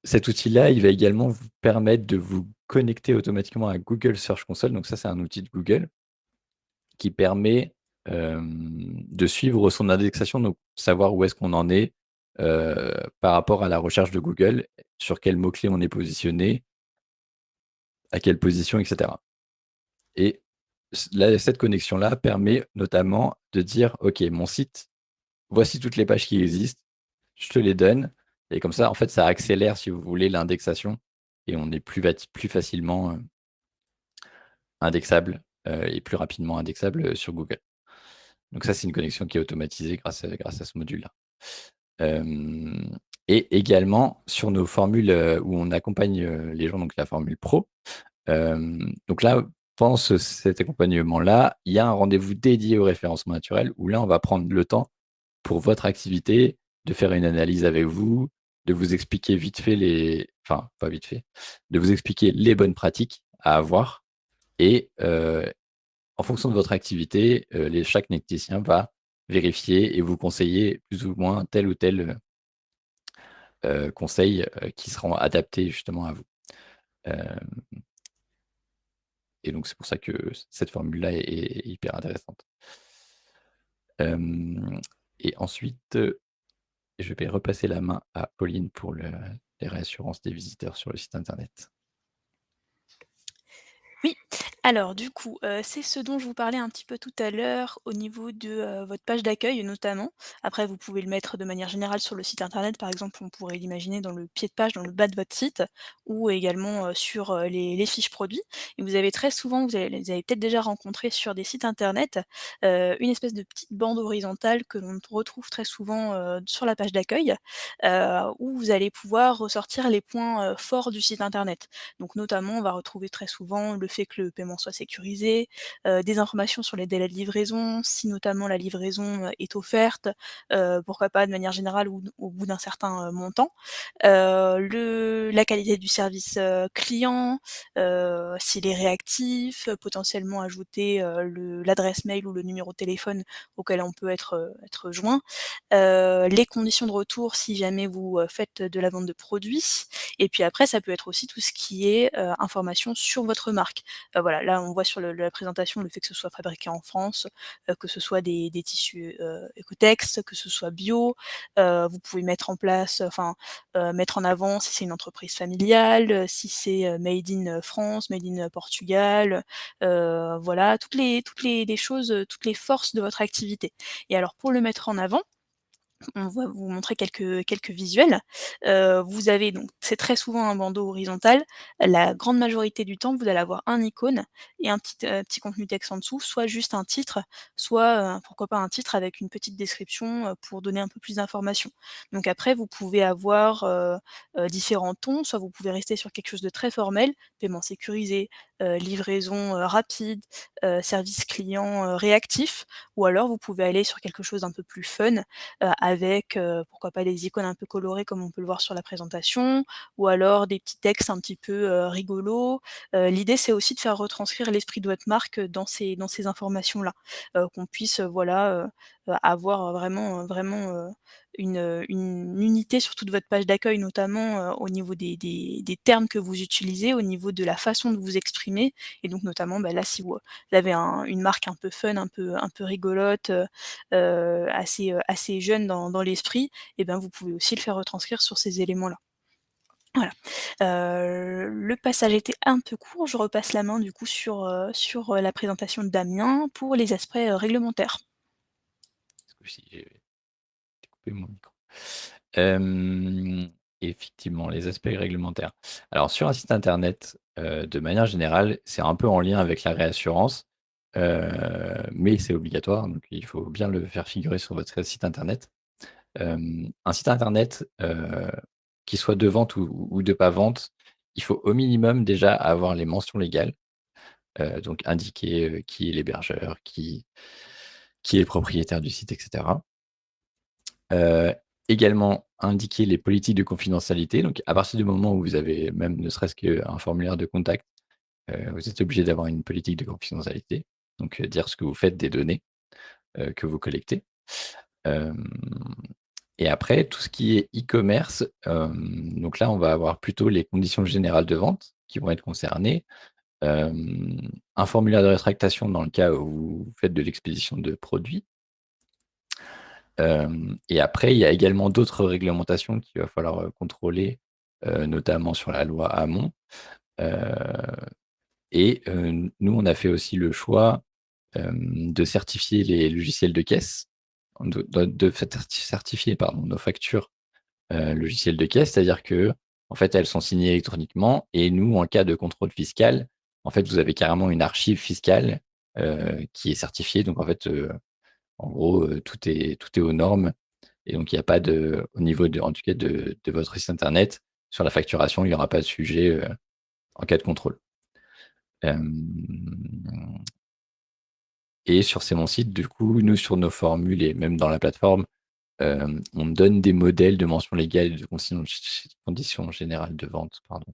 S2: Cet outil-là, il va également vous permettre de vous connecter automatiquement à Google Search Console. Donc ça, c'est un outil de Google qui permet de suivre son indexation, donc savoir où est-ce qu'on en est par rapport à la recherche de Google, sur quel mot-clé on est positionné, à quelle position, etc. Et cette connexion-là permet notamment de dire, OK, mon site, voici toutes les pages qui existent, je te les donne. Et comme ça, en fait, ça accélère, si vous voulez, l'indexation et on est plus facilement indexable et plus rapidement indexable sur Google. Donc ça, c'est une connexion qui est automatisée grâce à ce module-là. Et également sur nos formules où on accompagne les gens, donc la formule pro. Donc là, pendant cet accompagnement-là, il y a un rendez-vous dédié au référencement naturel où là, on va prendre le temps pour votre activité, de faire une analyse avec vous, de vous expliquer vite fait enfin, pas vite fait, de vous expliquer les bonnes pratiques à avoir. Et en fonction de votre activité, chaque technicien va vérifier et vous conseiller plus ou moins tel ou tel conseil qui seront adaptés justement à vous. Et donc, c'est pour ça que cette formule-là est hyper intéressante. Et ensuite, Et je vais repasser la main à Pauline pour les réassurances des visiteurs sur le site internet.
S3: Oui, alors du coup, c'est ce dont je vous parlais un petit peu tout à l'heure au niveau de, votre page d'accueil notamment. Après vous pouvez le mettre de manière générale sur le site internet, par exemple, on pourrait l'imaginer dans le pied de page, dans le bas de votre site ou également, sur, les fiches produits et vous avez très souvent, vous avez peut-être déjà rencontré sur des sites internet, une espèce de petite bande horizontale que l'on retrouve très souvent, sur la page d'accueil, où vous allez pouvoir ressortir les points, forts du site internet. Donc notamment, on va retrouver très souvent le fait que le paiement soit sécurisé, des informations sur les délais de livraison, si notamment la livraison, est offerte, pourquoi pas de manière générale ou au bout d'un certain, montant. La qualité du service, client, s'il est réactif, potentiellement ajouter, l'adresse mail ou le numéro de téléphone auquel on peut être joint. Les conditions de retour si jamais vous, faites de la vente de produits et puis après ça peut être aussi tout ce qui est, information sur votre marque. Voilà, là on voit sur la présentation le fait que ce soit fabriqué en France, que ce soit des tissus, Ecotex, que ce soit bio. Vous pouvez mettre en place, mettre en avant si c'est une entreprise familiale, si c'est, made in, France, made in, Portugal, voilà, toutes les choses, toutes les forces de votre activité et alors pour le mettre en avant, on va vous montrer quelques visuels. Vous avez donc c'est très souvent un bandeau horizontal. La grande majorité du temps, vous allez avoir un icône et un petit contenu texte en dessous, soit juste un titre, soit, pourquoi pas un titre avec une petite description, pour donner un peu plus d'informations. Donc après, vous pouvez avoir, différents tons, soit vous pouvez rester sur quelque chose de très formel, paiement sécurisé, livraison, rapide, service client, réactif, ou alors vous pouvez aller sur quelque chose d'un peu plus fun, avec, pourquoi pas des icônes un peu colorées comme on peut le voir sur la présentation ou alors des petits textes un petit peu, rigolos. L'idée c'est aussi de faire retranscrire l'esprit de votre marque, dans ces informations-là. Qu'on puisse, voilà, avoir vraiment, une unité sur toute votre page d'accueil notamment, au niveau des termes que vous utilisez, au niveau de la façon de vous exprimer et donc notamment, bah, là si vous avez une marque un peu fun, un peu rigolote, assez jeune dans l'esprit et ben, vous pouvez aussi le faire retranscrire sur ces éléments-là. Voilà. Le passage était un peu court, je repasse la main du coup sur la présentation de Damien pour les aspects, réglementaires.
S2: Parce que si j'ai coupé mon micro. Effectivement, les aspects réglementaires. Alors sur un site internet, de manière générale, c'est un peu en lien avec la réassurance, mais c'est obligatoire, donc il faut bien le faire figurer sur votre site internet. Un site internet, qui soit de vente ou de pas vente, il faut au minimum déjà avoir les mentions légales, donc indiquer, qui est l'hébergeur, qui est le propriétaire du site et cetera. Également indiquer les politiques de confidentialité. Donc à partir du moment où vous avez même ne serait-ce qu'un formulaire de contact, vous êtes obligé d'avoir une politique de confidentialité. Donc, dire ce que vous faites des données, que vous collectez. Hem Et après tout ce qui est e-commerce, donc là on va avoir plutôt les conditions générales de vente qui vont être concernées. Un formulaire de rétractation dans le cas où vous faites de l'expédition de produits. Et après, il y a également d'autres réglementations qu'il va falloir, contrôler, notamment sur la loi Hamon. Heu Nous, on a fait aussi le choix, de certifier les logiciels de caisse, de certifier, pardon, nos factures, logiciels de caisse. C'est-à-dire que en fait, elles sont signées électroniquement et nous, en cas de contrôle fiscal, en fait, vous avez carrément une archive fiscale, qui est certifiée. Donc en fait, en gros, tout est aux normes et donc il y a pas de au niveau de en tout cas de votre site internet, sur la facturation, il y aura pas de sujet, en cas de contrôle. Hem Et sur C'est mon site, du coup, nous, sur nos formules et même dans la plateforme, on donne des modèles de mentions légales et de conditions générales de vente, pardon,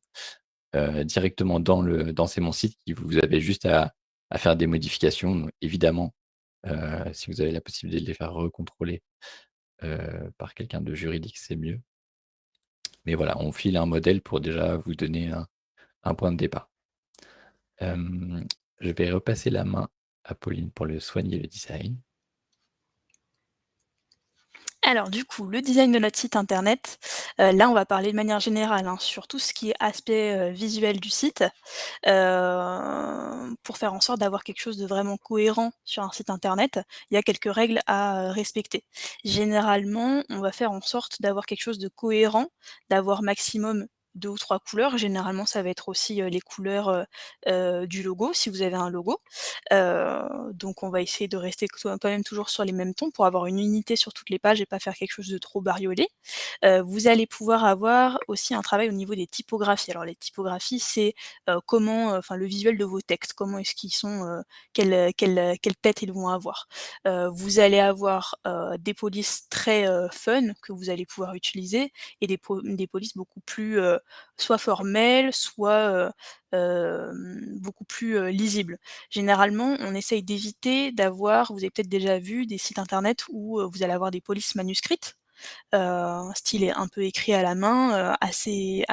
S2: directement dans C'est mon site, qui vous avez juste à faire des modifications. Donc évidemment, si vous avez la possibilité de les faire recontrôler, par quelqu'un de juridique, c'est mieux. Mais voilà, on file un modèle pour déjà vous donner un point de départ. Je vais repasser la main à Pauline pour le soigner le design.
S3: Alors du coup, le design de notre site internet, là on va parler de manière générale, hein, sur tout ce qui est aspect, visuel du site, pour faire en sorte d'avoir quelque chose de vraiment cohérent sur un site internet, il y a quelques règles à, respecter. Généralement, on va faire en sorte d'avoir quelque chose de cohérent, d'avoir maximum 2 ou 3 couleurs. Généralement, ça va être aussi, les couleurs, du logo, si vous avez un logo. Donc on va essayer de rester quand même toujours sur les mêmes tons pour avoir une unité sur toutes les pages et pas faire quelque chose de trop bariolé. Vous allez pouvoir avoir aussi un travail au niveau des typographies. Alors les typographies, c'est, comment, enfin le visuel de vos textes, comment est-ce qu'ils sont, quelle tête ils vont avoir. Vous allez avoir, des polices très, fun que vous allez pouvoir utiliser et des polices beaucoup plus, soit formelles, soit, beaucoup plus, lisibles. Généralement, on essaye d'éviter d'avoir, vous avez peut-être déjà vu des sites internet où, vous allez avoir des polices manuscrites, style un peu écrit à la main, assez,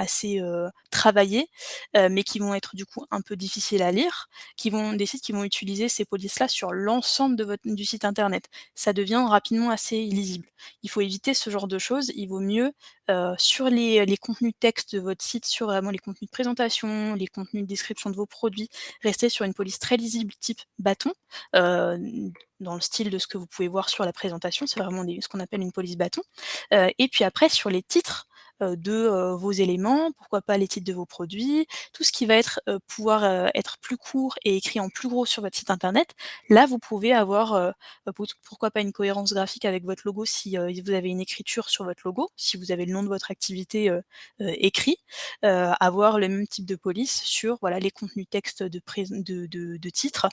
S3: travaillés, mais qui vont être du coup un peu difficiles à lire, des sites qui vont utiliser ces polices-là sur l'ensemble du site internet. Ça devient rapidement assez illisible. Il faut éviter ce genre de choses. Il vaut mieux, sur les contenus texte de votre site, sur vraiment les contenus de présentation, les contenus de description de vos produits, rester sur une police très lisible type bâton, heu, dans le style de ce que vous pouvez voir sur la présentation. C'est vraiment ce qu'on appelle une police bâton. Et puis après sur les titres, de, vos éléments, pourquoi pas les titres de vos produits, tout ce qui va être, pouvoir, être plus court et écrit en plus gros sur votre site internet. Là, vous pouvez avoir, pourquoi pas une cohérence graphique avec votre logo si, vous avez une écriture sur votre logo, si vous avez le nom de votre activité, écrit. Avoir le même type de police sur, voilà, les contenus texte de titres,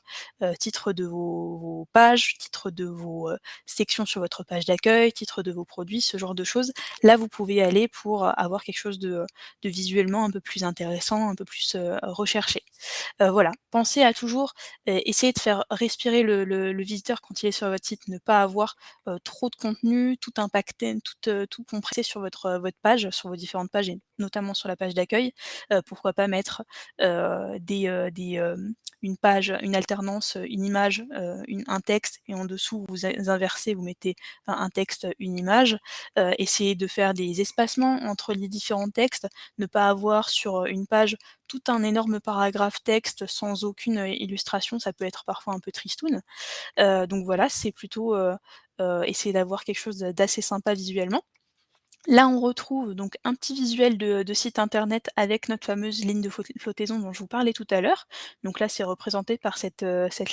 S3: titres de vos pages, titres de vos, sections sur votre page d'accueil, titres de vos produits, ce genre de choses. Là, vous pouvez aller pour, avoir quelque chose de visuellement un peu plus intéressant, un peu plus, recherché. Voilà, pensez à toujours, essayer de faire respirer le visiteur quand il est sur votre site, ne pas avoir, trop de contenu, tout impacté, tout compressé sur votre page, sur vos différentes pages et notamment sur la page d'accueil. Pourquoi pas mettre, une page, une alternance, une image, un texte et en dessous vous inversez, vous mettez un texte, une image. Essayez de faire des espacements entre les différents textes, ne pas avoir sur, une page tout un énorme paragraphe texte sans aucune, illustration, ça peut être parfois un peu tristoun. Donc voilà, c'est plutôt, essayer d'avoir quelque chose d'assez sympa visuellement. Là, on retrouve donc un petit visuel de site internet avec notre fameuse ligne de flottaison dont je vous parlais tout à l'heure. Donc là, c'est représenté par cette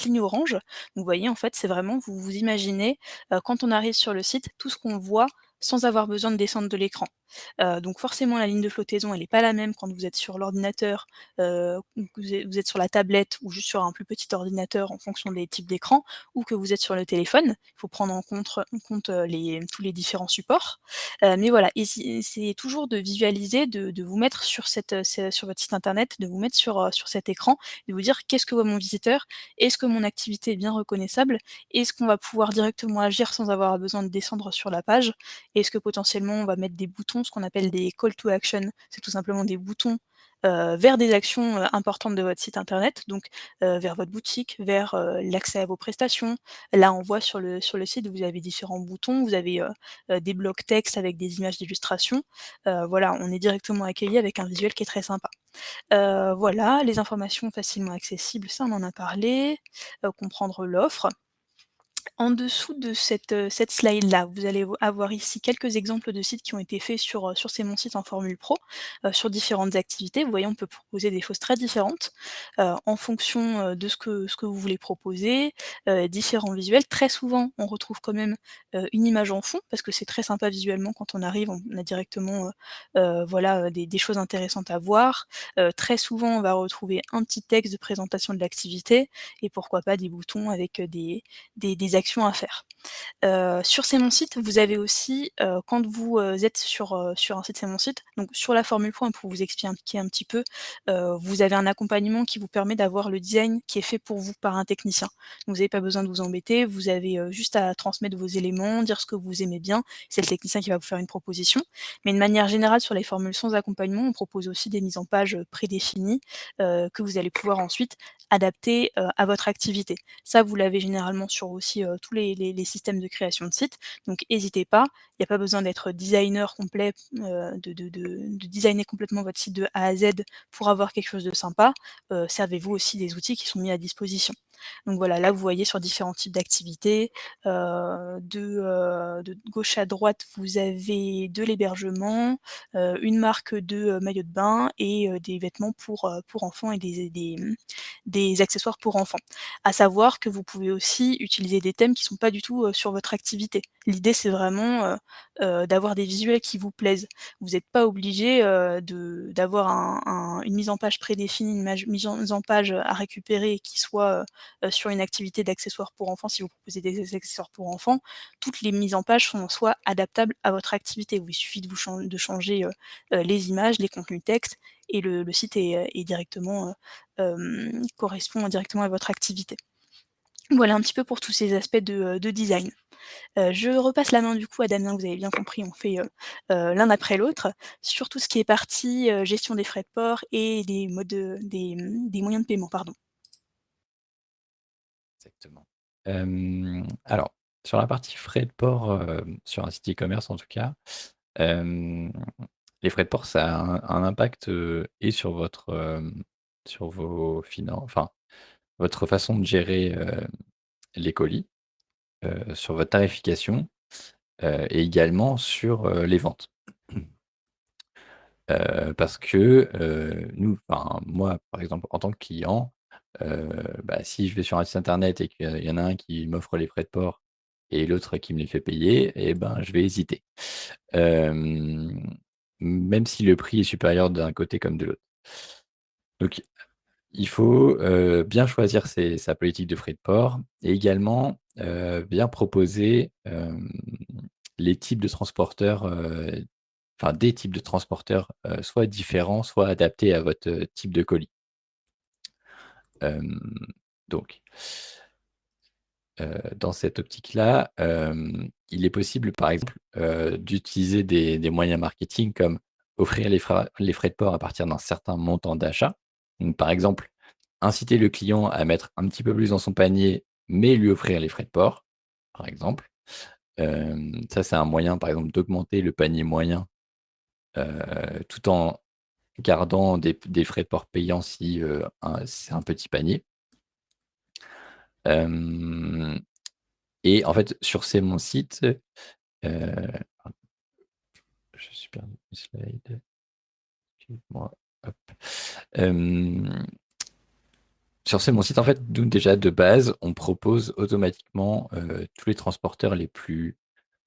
S3: ligne orange. Donc vous voyez, en fait, c'est vraiment vous vous imaginez, quand on arrive sur le site, tout ce qu'on voit sans avoir besoin de descendre de l'écran. Donc forcément, la ligne de flottaison, elle n'est pas la même quand vous êtes sur l'ordinateur, ou que vous êtes sur la tablette ou juste sur un plus petit ordinateur en fonction des types d'écran, ou que vous êtes sur le téléphone. Il faut prendre en compte, tous les différents supports. Mais voilà, essayez toujours de visualiser, de vous mettre sur sur votre site internet, de vous mettre sur cet écran, de vous dire: «Qu'est-ce que voit mon visiteur? Est-ce que mon activité est bien reconnaissable? Est-ce qu'on va pouvoir directement agir sans avoir besoin de descendre sur la page? Est-ce que potentiellement on va mettre des boutons, ce qu'on appelle des call to action?» C'est tout simplement des boutons, vers des actions, importantes de votre site internet, donc vers votre boutique, vers, l'accès à vos prestations. Là, on voit sur le site, vous avez différents boutons, vous avez, des blocs texte avec des images d'illustration. Voilà, on est directement accueilli avec un visuel qui est très sympa. Voilà, les informations facilement accessibles, ça on en a parlé, comprendre l'offre. En dessous de cette slide-là, vous allez avoir ici quelques exemples de sites qui ont été faits sur C'est mon site en formule pro, sur différentes activités. Vous voyez, on peut proposer des choses très différentes, en fonction, de ce que vous voulez proposer, différents visuels. Très souvent, on retrouve quand même, une image en fond parce que c'est très sympa visuellement quand on arrive, on a directement, voilà, des choses intéressantes à voir. Très souvent, on va retrouver un petit texte de présentation de l'activité et pourquoi pas des boutons avec, des actions à faire. Sur C'est mon site, vous avez aussi, quand vous, êtes sur un site C'est mon site, donc sur la formule pro, pour vous expliquer un petit peu, vous avez un accompagnement qui vous permet d'avoir le design qui est fait pour vous par un technicien. Donc vous n'avez pas besoin de vous embêter, vous avez, juste à transmettre vos éléments, dire ce que vous aimez bien, c'est le technicien qui va vous faire une proposition. Mais de manière générale, sur les formules sans accompagnement, on propose aussi des mises en page, prédéfinies, que vous allez pouvoir ensuite adapté, à votre activité. Ça, vous l'avez généralement sur aussi, tous les systèmes de création de sites, donc hésitez pas, il y a pas besoin d'être designer complet, de designer complètement votre site de A à Z pour avoir quelque chose de sympa. Servez-vous aussi des outils qui sont mis à disposition. Donc voilà, là, vous voyez sur différents types d'activités, de gauche à droite, vous avez de l'hébergement, une marque de, maillots de bain et des vêtements pour enfants et des accessoires pour enfants. À savoir que vous pouvez aussi utiliser des thèmes qui sont pas du tout, sur votre activité. L'idée, c'est vraiment, d'avoir des visuels qui vous plaisent. Vous n'êtes pas obligé, d'avoir une mise en page prédéfinie, une mise en page à récupérer qui soit, sur une activité d'accessoires pour enfants, si vous proposez des accessoires pour enfants. Toutes les mises en page sont en soi adaptables à votre activité. Il suffit de changer, les images, les contenus texte et le site est directement, correspond directement à votre activité. Voilà un petit peu pour tous ces aspects de design. Je repasse la main du coup à Damien, vous avez bien compris, on fait, l'un après l'autre. Sur tout ce qui est partie, gestion des frais de port et des modes des moyens de paiement, pardon.
S2: Exactement. Alors, sur la partie frais de port, sur un site e-commerce en tout cas, hem, les frais de port, ça a un impact, et sur sur vos finances, enfin, votre façon de gérer, les colis, sur votre tarification, et également sur, les ventes. Parce que, nous, enfin, moi, par exemple, en tant que client, bah, si je vais sur un site internet et qu'il y en a un qui m'offre les frais de port et l'autre qui me les fait payer, et ben, je vais hésiter. Hem, Même si le prix est supérieur d'un côté comme de l'autre. Donc il faut, bien choisir sa politique de frais de port et également, bien proposer, les types de transporteurs, enfin des types de transporteurs, soit différents, soit adaptés à votre, type de colis. Hem, donc, dans cette optique-là, il est possible, par exemple, d'utiliser des moyens marketing comme offrir les frais de port à partir d'un certain montant d'achat. Donc, par exemple, inciter le client à mettre un petit peu plus dans son panier, mais lui offrir les frais de port, par exemple. Ça, c'est un moyen, par exemple, d'augmenter le panier moyen, tout en gardant des frais de port payants si, c'est un petit panier. Hem Et en fait, sur ces mon site, je suis perdu mes slides, excuse-moi, hop. Hem, sur ces mon site, en fait, nous déjà de base, on propose automatiquement, tous les transporteurs les plus,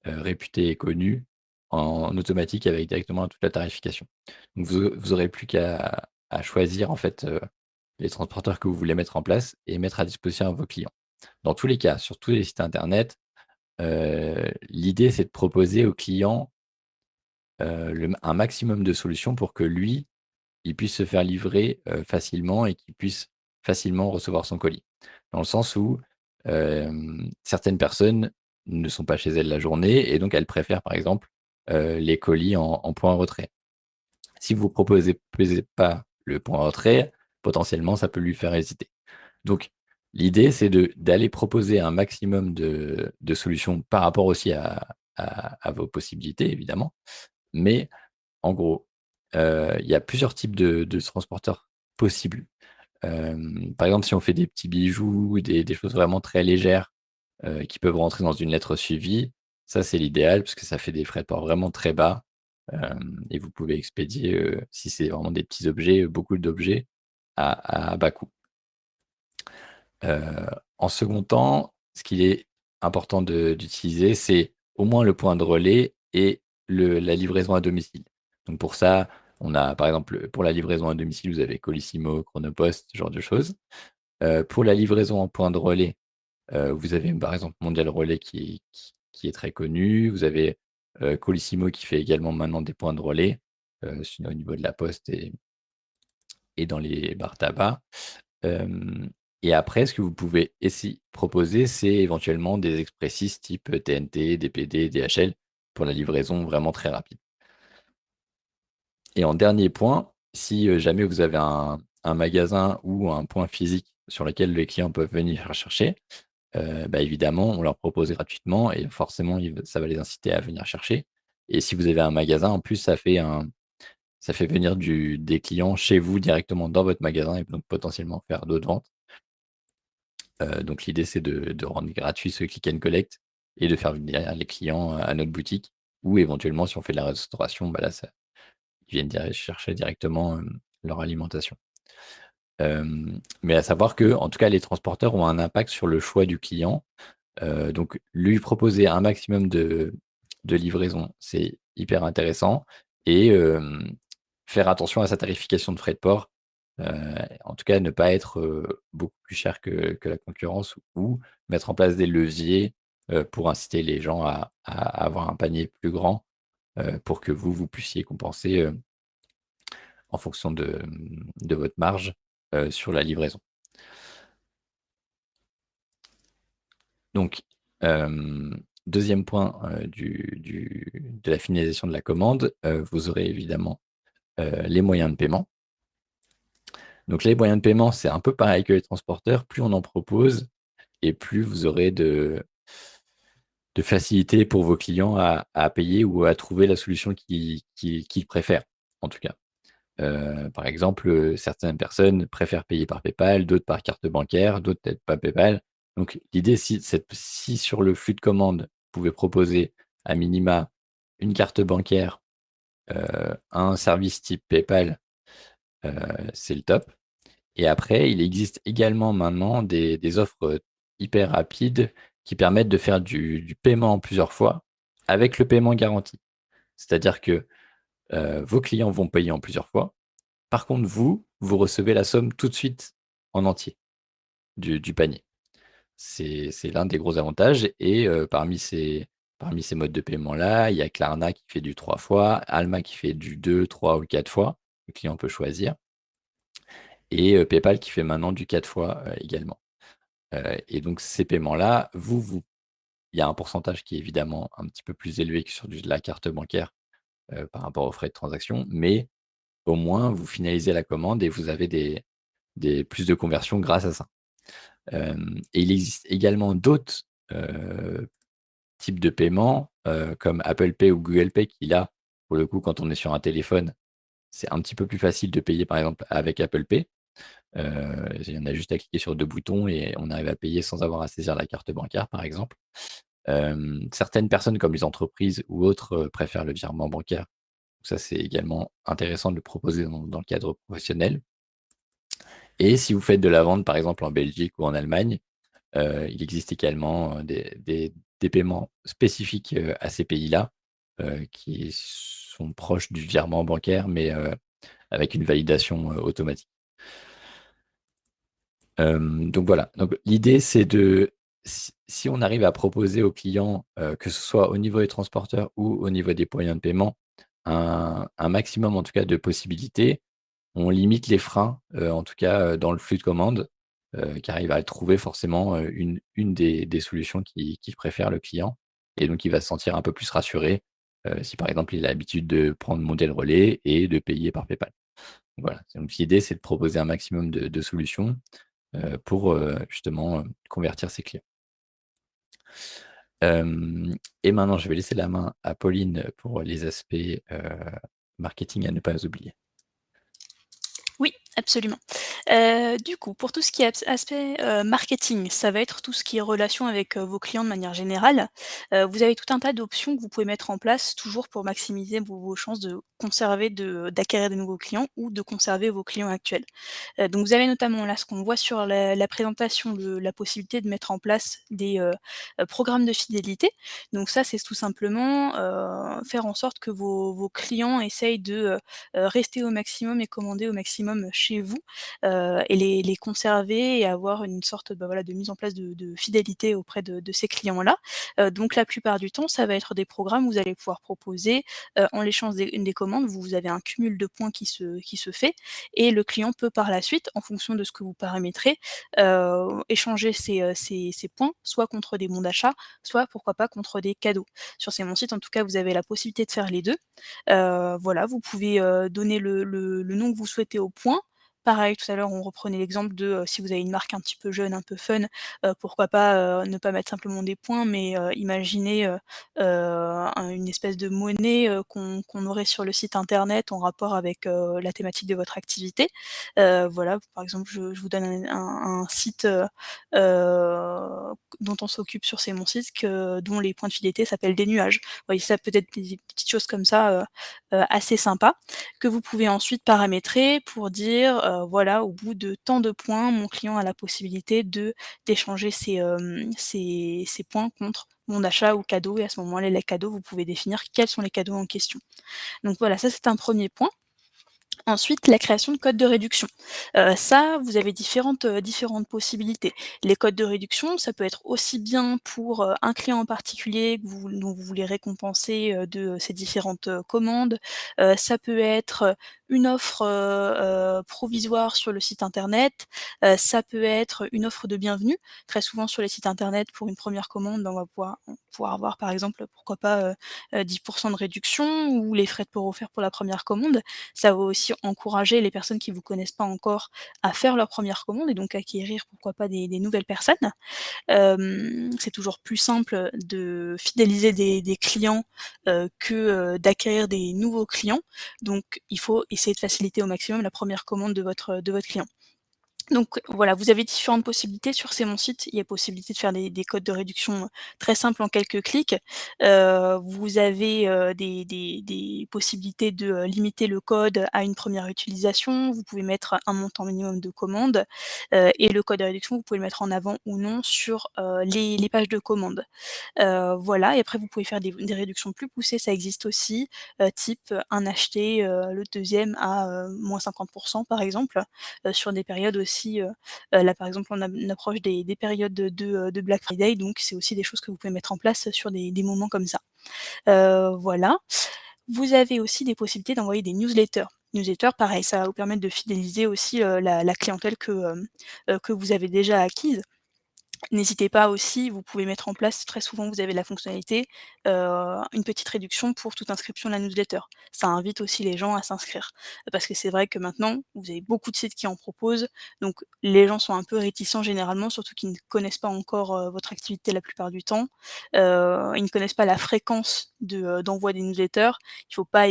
S2: réputés et connus en automatique avec directement toute la tarification. Donc vous aurez plus qu'à choisir en fait, les transporteurs que vous voulez mettre en place et mettre à disposition à vos clients. Dans tous les cas, sur tous les sites internet, l'idée c'est de proposer au client, un maximum de solutions pour que lui, il puisse se faire livrer, facilement et qu'il puisse facilement recevoir son colis. Dans le sens où, certaines personnes ne sont pas chez elles la journée et donc elles préfèrent par exemple, les colis en point retrait. Si vous proposez pas le point retrait, potentiellement ça peut lui faire hésiter. Donc l'idée c'est d'aller proposer un maximum de solutions par rapport aussi à vos possibilités évidemment. Mais en gros, il y a plusieurs types de transporteurs possibles. Par exemple, si on fait des petits bijoux, des choses vraiment très légères, qui peuvent rentrer dans une lettre suivie, ça, c'est l'idéal parce que ça fait des frais de port vraiment très bas, et vous pouvez expédier, si c'est vraiment des petits objets, beaucoup d'objets à bas coût. Heu, En second temps, ce qu'il est important d'utiliser, c'est au moins le point de relais et la livraison à domicile. Donc pour ça, on a par exemple, pour la livraison à domicile, vous avez Colissimo, Chronopost, ce genre de choses. Pour la livraison en point de relais, vous avez par exemple Mondial Relais qui est très connu. Vous avez, Colissimo qui fait également maintenant des points de relais, au niveau de la poste et dans les bars tabac. Hem Et après, ce que vous pouvez proposer, c'est éventuellement des expressistes type TNT, DPD, DHL pour la livraison vraiment très rapide. Et en dernier point, si, jamais vous avez un magasin ou un point physique sur lesquels les clients peuvent venir chercher, bah, évidemment, on leur propose gratuitement et forcément, ça va les inciter à venir chercher. Et si vous avez un magasin, en plus, ça fait venir des clients chez vous directement dans votre magasin et donc potentiellement faire d'autres ventes. Donc l'idée, c'est de rendre gratuit ce click and collect et de faire venir les clients à notre boutique ou éventuellement, si on fait de la restauration, bah là, ils viennent chercher directement leur alimentation. Mais à savoir que, en tout cas, les transporteurs ont un impact sur le choix du client. Donc lui proposer un maximum de livraison, c'est hyper intéressant et faire attention à sa tarification de frais de port. En tout cas, ne pas être, beaucoup plus cher que la concurrence ou mettre en place des leviers, pour inciter les gens à avoir un panier plus grand, pour que vous puissiez compenser, en fonction de votre marge, sur la livraison. Donc, 2e point, de la finalisation de la commande, vous aurez évidemment, les moyens de paiement. Donc les moyens de paiement, c'est un peu pareil que les transporteurs, plus on en propose et plus vous aurez de facilité pour vos clients à payer ou à trouver la solution qu'ils préfèrent, en tout cas. Par exemple, certaines personnes préfèrent payer par PayPal, d'autres par carte bancaire, d'autres peut-être pas PayPal. Donc l'idée, si sur le flux de commande, vous pouvez proposer à minima une carte bancaire, un service type PayPal, c'est le top. Et après, il existe également maintenant des offres, hyper rapides qui permettent de faire du paiement en plusieurs fois avec le paiement garanti. C'est-à-dire que, vos clients vont payer en plusieurs fois. Par contre, vous recevez la somme tout de suite en entier du panier. C'est l'un des gros avantages et parmi ces modes de paiement-là, il y a Klarna qui fait du 3 fois, Alma qui fait du 2, 3 ou 4 fois. Le client peut choisir et PayPal qui fait maintenant du 4 fois, également. Et donc ces paiements-là, il y a un pourcentage qui est évidemment un petit peu plus élevé que sur la carte bancaire, par rapport aux frais de transaction, mais au moins vous finalisez la commande et vous avez des plus de conversions grâce à ça. Et il existe également d'autres, types de paiements, comme Apple Pay ou Google Pay qui là, pour le coup, quand on est sur un téléphone, c'est un petit peu plus facile de payer, par exemple, avec Apple Pay. Il y en a juste à cliquer sur 2 boutons et on arrive à payer sans avoir à saisir la carte bancaire, par exemple. Certaines personnes, comme les entreprises ou autres, préfèrent le virement bancaire. Ça, c'est également intéressant de le proposer dans le cadre professionnel. Et si vous faites de la vente, par exemple, en Belgique ou en Allemagne, il existe également, des paiements spécifiques, à ces pays-là, qui sont proches du virement bancaire, mais avec une validation, automatique. Donc voilà. Donc l'idée, c'est si on arrive à proposer aux clients, que ce soit au niveau des transporteurs ou au niveau des moyens de paiement, un maximum en tout cas de possibilités, on limite les freins, en tout cas, dans le flux de commandes, qui arrive à trouver forcément, une des solutions qu'il préfère le client et donc il va se sentir un peu plus rassuré, si par exemple il a l'habitude de prendre monter le relais et de payer par PayPal. Voilà, donc l'idée c'est de proposer un maximum de solutions, pour, justement, convertir ses clients. Et maintenant je vais laisser la main à Pauline pour les aspects, marketing à ne pas oublier.
S3: Oui, absolument. Du coup, pour tout ce qui est aspect, marketing, ça va être tout ce qui est relation avec, vos clients de manière générale. Vous avez tout un tas d'options que vous pouvez mettre en place toujours pour maximiser vos chances d'acquérir de nouveaux clients ou de conserver vos clients actuels. Donc vous avez notamment là, ce qu'on voit sur la présentation, la possibilité de mettre en place des, programmes de fidélité. Donc ça, c'est tout simplement, faire en sorte que vos clients essayent de, rester au maximum et commander au maximum chez vous, et les conserver et avoir une sorte, bah, voilà, de mise en place de fidélité auprès de ces clients-là. Donc la plupart du temps, ça va être des programmes où vous allez pouvoir proposer, en l'échange des commandes, vous avez un cumul de points qui se fait et le client peut par la suite, en fonction de ce que vous paramétrez, échanger ces points, soit contre des bons d'achat, soit pourquoi pas contre des cadeaux. Sur ces mon site, en tout cas, vous avez la possibilité de faire les 2. Voilà, vous pouvez, donner le nom que vous souhaitez aux points, pareil, tout à l'heure, on reprenait l'exemple de, si vous avez une marque un petit peu jeune, un peu fun, pourquoi pas, ne pas mettre simplement des points, mais imaginer, une espèce de monnaie, qu'on aurait sur le site internet en rapport avec, la thématique de votre activité. Voilà, par exemple, je vous donne un site, dont on s'occupe sur C'est mon site dont les points de fidélité s'appellent des nuages. Vous voyez, ça peut être des petites choses comme ça, assez sympas, que vous pouvez ensuite paramétrer pour dire, voilà, au bout de tant de points, mon client a la possibilité d'échanger ses points contre mon achat ou cadeau et à ce moment-là, les cadeaux, vous pouvez définir quels sont les cadeaux en question. Donc voilà, ça c'est un premier point. Ensuite, la création de codes de réduction. Ça, vous avez différentes possibilités. Les codes de réduction, ça peut être aussi bien pour, un client en particulier dont vous voulez récompenser, de ces différentes, commandes. Ça peut être, une offre, provisoire sur le site internet. Ça peut être une offre de bienvenue. Très souvent sur les sites internet, pour une première commande, ben, on va pouvoir avoir par exemple, pourquoi pas, 10 de réduction ou les frais de port offerts pour la première commande. Ça va aussi encourager les personnes qui vous connaissent pas encore à faire leur première commande et donc acquérir pourquoi pas des nouvelles personnes. C'est toujours plus simple de fidéliser des clients, d'acquérir des nouveaux clients. Donc il faut essayer de faciliter au maximum la première commande de votre client. Donc voilà, vous avez différentes possibilités. Sur C'est mon site, il y a possibilité de faire des codes de réduction, très simples en quelques clics. Vous avez, des possibilités de, limiter le code à une première utilisation. Vous pouvez mettre un montant minimum de commande, et le code de réduction, vous pouvez le mettre en avant ou non sur, les pages de commande. Voilà et après vous pouvez faire des réductions plus poussées, ça existe aussi, type, un acheté, le deuxième à, -50 par exemple, sur des périodes aussi, là par exemple on approche des périodes de Black Friday donc c'est aussi des choses que vous pouvez mettre en place sur des moments comme ça. Voilà. Vous avez aussi des possibilités d'envoyer des newsletters. Newsletters pareil, ça va vous permettre de fidéliser aussi, la clientèle que vous avez déjà acquise. N'hésitez pas aussi, vous pouvez mettre en place très souvent vous avez la fonctionnalité, une petite réduction pour toute inscription à la newsletter. Ça invite aussi les gens à s'inscrire. Parce que c'est vrai que maintenant, vous avez beaucoup de sites qui en proposent, donc les gens sont un peu réticents généralement, surtout qu'ils ne connaissent pas encore, votre activité la plupart du temps. Ils ne connaissent pas la fréquence d'envoi des newsletters. Il ne faut pas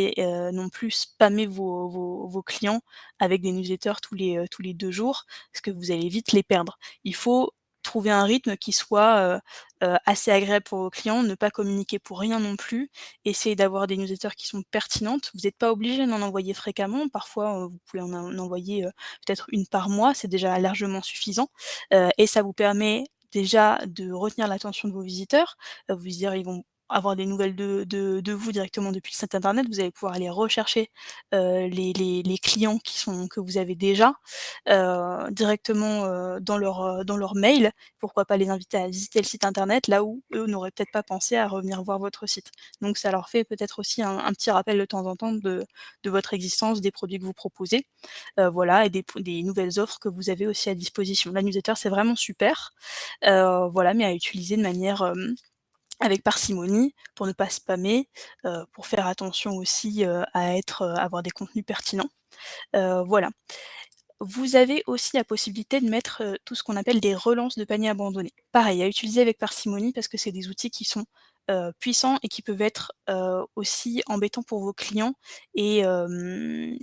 S3: non plus spammer vos clients avec des newsletters tous les 2 jours, parce que vous allez vite les perdre. Il faut trouver un rythme qui soit, assez agréable pour vos clients, ne pas communiquer pour rien non plus, essayer d'avoir des newsletters qui sont pertinentes. Vous n'êtes pas obligé d'en envoyer fréquemment, parfois, vous pouvez en envoyer, peut-être une par mois, c'est déjà largement suffisant, et ça vous permet déjà de retenir l'attention de vos visiteurs. Vos visiteurs, ils vont avoir des nouvelles de vous directement depuis le site internet. Vous allez pouvoir aller rechercher, les clients que vous avez déjà, directement, dans leur mail. Pourquoi pas les inviter à visiter le site internet, là où eux n'auraient peut-être pas pensé à revenir voir votre site. Donc ça leur fait peut-être aussi un petit rappel de temps en temps de votre existence, des produits que vous proposez, voilà et des nouvelles offres que vous avez aussi à disposition. La newsletter, c'est vraiment super, voilà, mais à utiliser de manière, avec parcimonie pour ne pas spammer, pour faire attention aussi, avoir des contenus pertinents, voilà. Vous avez aussi la possibilité de mettre, tout ce qu'on appelle des relances de paniers abandonnés. Pareil, à utiliser avec parcimonie parce que c'est des outils qui sont, puissants et qui peuvent être, aussi embêtants pour vos clients et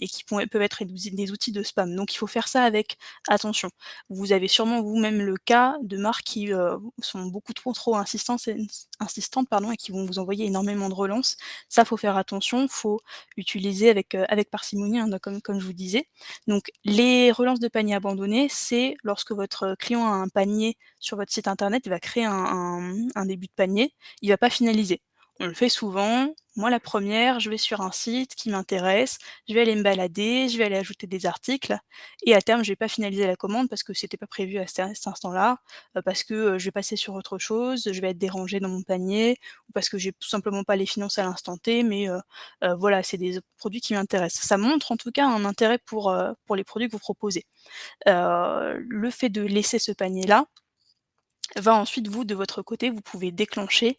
S3: qui peuvent être des outils de spam. Donc il faut faire ça avec attention. Vous avez sûrement vous-même le cas de marques qui, sont beaucoup trop insistantes pardon et qui vont vous envoyer énormément de relances. Ça, faut faire attention, faut utiliser avec parcimonie, hein, comme je vous disais. Donc les relances de panier abandonnés, c'est lorsque votre client a un panier sur votre site internet, il va créer un début de panier, il va pas finaliser. On le fait souvent. Moi, la première, je vais sur un site qui m'intéresse, je vais aller me balader, je vais aller ajouter des articles et à terme, je vais pas finaliser la commande parce que c'était pas prévu à cet instant-là, parce que, je vais passer sur autre chose, je vais être dérangée dans mon panier ou parce que j'ai tout simplement pas les finances à l'instant T, mais voilà, c'est des produits qui m'intéressent. Ça montre en tout cas un intérêt pour les produits que vous proposez. Le fait de laisser ce panier-là, va ensuite, vous, de votre côté, vous pouvez déclencher,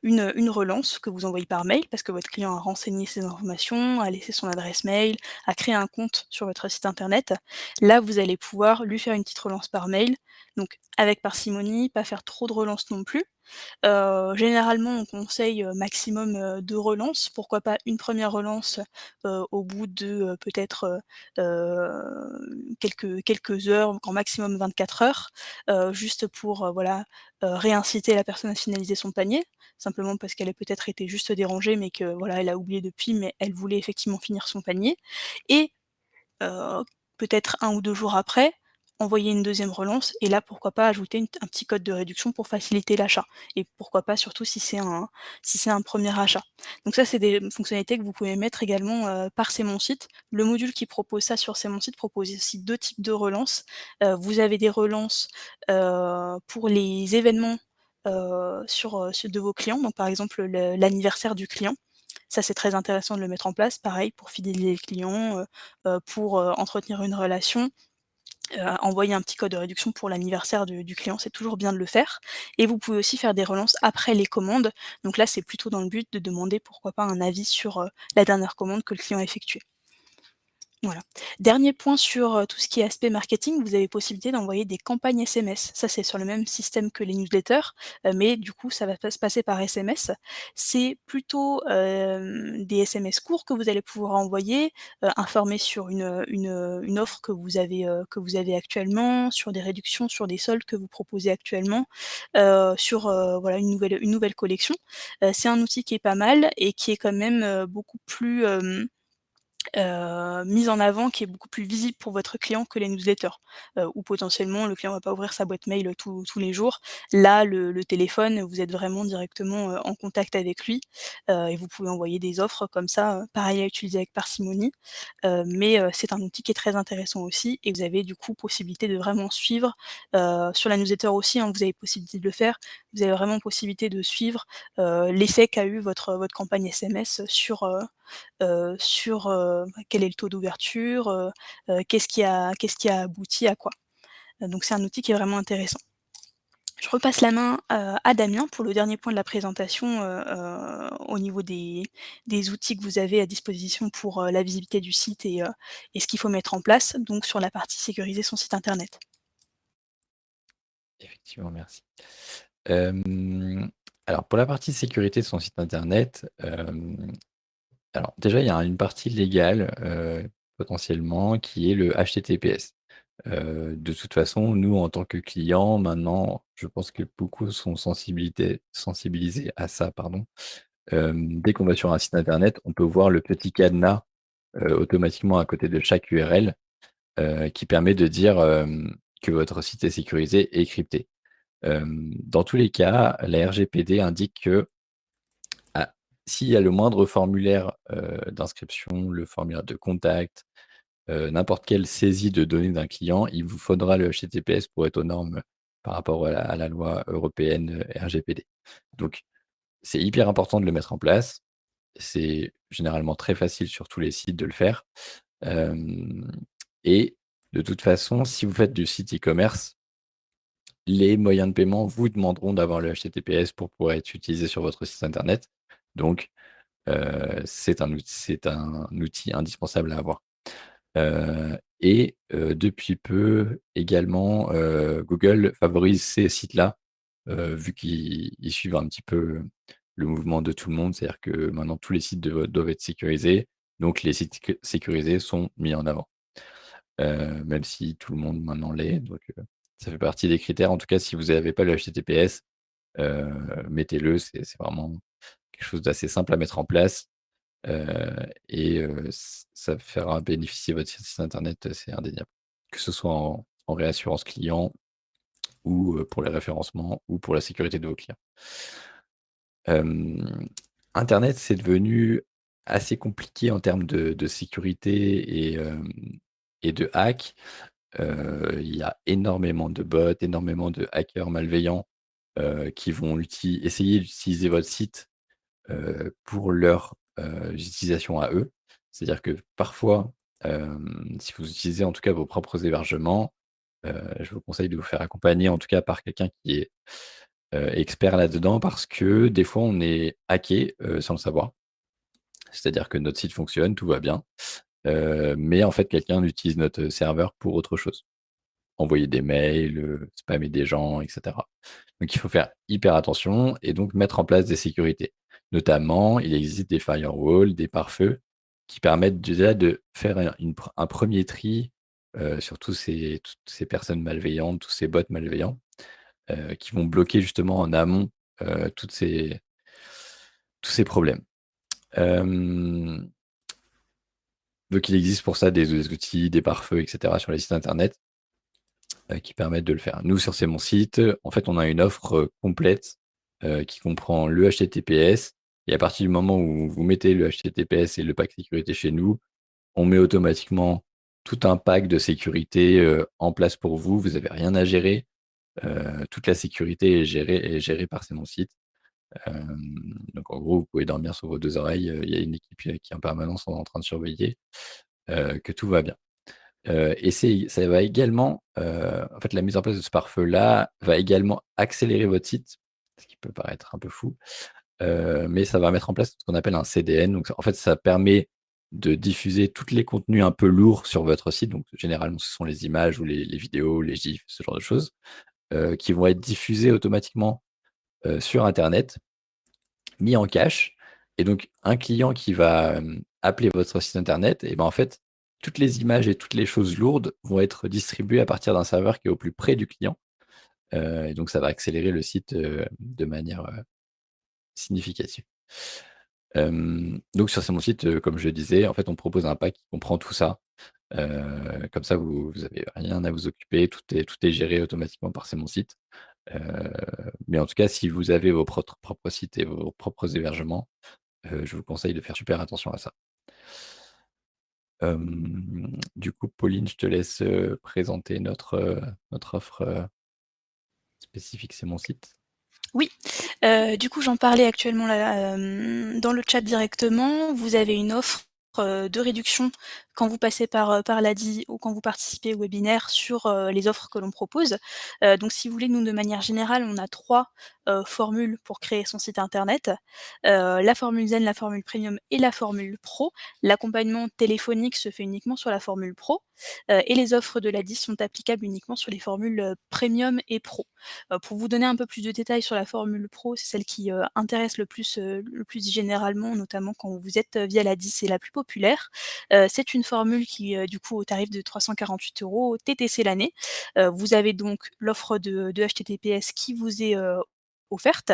S3: une relance que vous envoyez par mail parce que votre client a renseigné ses informations, a laissé son adresse mail, a créé un compte sur votre site internet. Là, vous allez pouvoir lui faire une petite relance par mail, donc avec parcimonie, pas faire trop de relances non plus. Généralement, on conseille, maximum, 2 relances. Pourquoi pas une première relance, au bout de, peut-être, quelques heures, grand maximum 24 heures, juste pour, voilà, réinciter la personne à finaliser son panier. Simplement parce qu'elle a peut-être été juste dérangée, mais que, voilà, elle a oublié depuis, mais elle voulait effectivement finir son panier et Heu, peut-être 1 ou 2 jours après, envoyer une deuxième relance et là, pourquoi pas ajouter un petit code de réduction pour faciliter l'achat et pourquoi pas surtout si c'est un premier achat. Donc ça, c'est des fonctionnalités que vous pouvez mettre également, par C'est mon site. Le module qui propose ça sur C'est mon site propose aussi 2 types de relances. Vous avez des relances, pour les événements, sur de vos clients, donc par exemple l'anniversaire du client. Ça, c'est très intéressant de le mettre en place, pareil pour fidéliser les clients, pour, entretenir une relation, envoyer un petit code de réduction pour l'anniversaire du client, c'est toujours bien de le faire et vous pouvez aussi faire des relances après les commandes. Donc là, c'est plutôt dans le but de demander, pourquoi pas, un avis sur, la dernière commande que le client a effectuée. Voilà. Dernier point sur, tout ce qui est aspect marketing, vous avez possibilité d'envoyer des campagnes SMS. Ça, c'est sur le même système que les newsletters, mais du coup, ça va pas se passer par SMS. C'est plutôt, des SMS courts que vous allez pouvoir envoyer, informer sur une offre que vous avez actuellement, sur des réductions, sur des soldes que vous proposez actuellement, sur, voilà, une nouvelle collection. C'est un outil qui est pas mal et qui est quand même, beaucoup plus, mise en avant, qui est beaucoup plus visible pour votre client que les newsletters, où potentiellement le client va pas ouvrir sa boîte mail, tous les jours. Là, le téléphone, vous êtes vraiment directement, en contact avec lui, et vous pouvez envoyer des offres comme ça, pareil à utiliser avec parcimonie, mais c'est un outil qui est très intéressant aussi et vous avez du coup possibilité de vraiment suivre, sur la newsletter aussi, hein, vous avez possibilité de le faire. Vous avez vraiment possibilité de suivre, l'effet qu'a eu votre campagne SMS sur, quel est le taux d'ouverture, qu'est-ce qui a abouti à quoi. Donc c'est un outil qui est vraiment intéressant. Je repasse la main, à Damien pour le dernier point de la présentation, au niveau des outils que vous avez à disposition pour, la visibilité du site et ce qu'il faut mettre en place, donc sur la partie sécuriser son site internet.
S2: Effectivement, merci. Hem, alors pour la partie sécurité de son site internet, alors déjà il y a une partie légale, potentiellement qui est le HTTPS. De toute façon, nous en tant que clients, maintenant, je pense que beaucoup sont sensibilisés à ça, pardon. Dès qu'on va sur un site internet, on peut voir le petit cadenas, automatiquement à côté de chaque URL, qui permet de dire, que votre site est sécurisé et crypté. Dans tous les cas, la RGPD indique que, ah, s'il y a le moindre formulaire, d'inscription, le formulaire de contact, n'importe quelle saisie de données d'un client, il vous faudra le HTTPS pour être aux normes par rapport à la loi européenne, RGPD. Donc c'est hyper important de le mettre en place. C'est généralement très facile sur tous les sites de le faire. Hem et de toute façon, si vous faites du site e-commerce, les moyens de paiement vous demanderont d'avoir le HTTPS pour pouvoir être utilisé sur votre site internet. Donc, c'est un outil indispensable à avoir. Depuis peu également, Google favorise ces sites-là, vu qu'ils suivent un petit peu le mouvement de tout le monde. C'est-à-dire que maintenant tous les sites doivent être sécurisés, donc les sites sécurisés sont mis en avant. Même si tout le monde maintenant l'est, donc ça fait partie des critères. En tout cas, si vous n'avez pas le HTTPS, mettez-le, c'est vraiment quelque chose d'assez simple à mettre en place, ça fera bénéficier votre site internet, c'est indéniable. Que ce soit en réassurance client ou, pour les référencements ou pour la sécurité de vos clients. Hem, internet, c'est devenu assez compliqué en termes de sécurité et de hack. Il y a énormément de bots, énormément de hackers malveillants, qui vont essayer d'utiliser votre site, pour leur, utilisation à eux. C'est-à-dire que parfois, si vous utilisez en tout cas vos propres hébergements, je vous conseille de vous faire accompagner, en tout cas par quelqu'un qui est expert là-dedans, parce que des fois, on est hacké sans le savoir. C'est-à-dire que notre site fonctionne, tout va bien, mais en fait, quelqu'un utilise notre serveur pour autre chose. Envoyer des mails, spammer des gens, etc. Donc il faut faire hyper attention et donc mettre en place des sécurités. Notamment, il existe des firewalls, des pare-feux qui permettent déjà de faire un premier tri sur toutes ces personnes malveillantes, tous ces bots malveillants qui vont bloquer justement en amont tous ces problèmes. Donc il existe pour ça des outils, des pare-feux, etc. sur les sites internet qui permettent de le faire. Nous, sur C'est Mon Site, en fait, on a une offre complète qui comprend le HTTPS. Et à partir du moment où vous mettez le HTTPS et le pack sécurité chez nous, on met automatiquement tout un pack de sécurité en place pour vous. Vous n'avez rien à gérer. Toute la sécurité est gérée par C'est Mon Site. Donc en gros, vous pouvez dormir sur vos 2 oreilles. Il y a une équipe qui est en permanence en train de surveiller que tout va bien. Et ça va également, en fait, la mise en place de ce pare-feu-là va également accélérer votre site, ce qui peut paraître un peu fou, mais ça va mettre en place ce qu'on appelle un CDN. Donc en fait, ça permet de diffuser tous les contenus un peu lourds sur votre site. Donc généralement, ce sont les images ou les vidéos, les gifs, ce genre de choses, qui vont être diffusés automatiquement sur internet, mis en cache. Et donc un client qui va appeler votre site internet, et ben en fait, toutes les images et toutes les choses lourdes vont être distribuées à partir d'un serveur qui est au plus près du client. Et donc ça va accélérer le site de manière significative. Donc sur mon site, comme je le disais, en fait, on propose un pack qui comprend tout ça. Comme ça, vous avez rien à vous occuper, tout est géré automatiquement par C'est Mon Site. Mais en tout cas, si vous avez vos propres sites et vos propres hébergements, je vous conseille de faire super attention à ça. Du coup, Pauline, je te laisse présenter notre offre spécifique C'est Mon Site.
S3: Oui, du coup, j'en parlais actuellement là, dans le chat directement. Vous avez une offre de réduction quand vous passez par l'ADI ou quand vous participez au webinaire sur les offres que l'on propose. Donc, si vous voulez, nous, de manière générale, on a 3 formules pour créer son site internet. La formule Zen, la formule Premium et la formule Pro. L'accompagnement téléphonique se fait uniquement sur la formule Pro et les offres de l'ADI sont applicables uniquement sur les formules Premium et Pro. Pour vous donner un peu plus de détails sur la formule Pro, c'est celle qui intéresse le plus généralement, notamment quand vous êtes via l'ADI, c'est la plus populaire. C'est une formule qui, du coup, au tarif de 348 € TTC l'année. Vous avez donc l'offre de HTTPS qui vous est offerte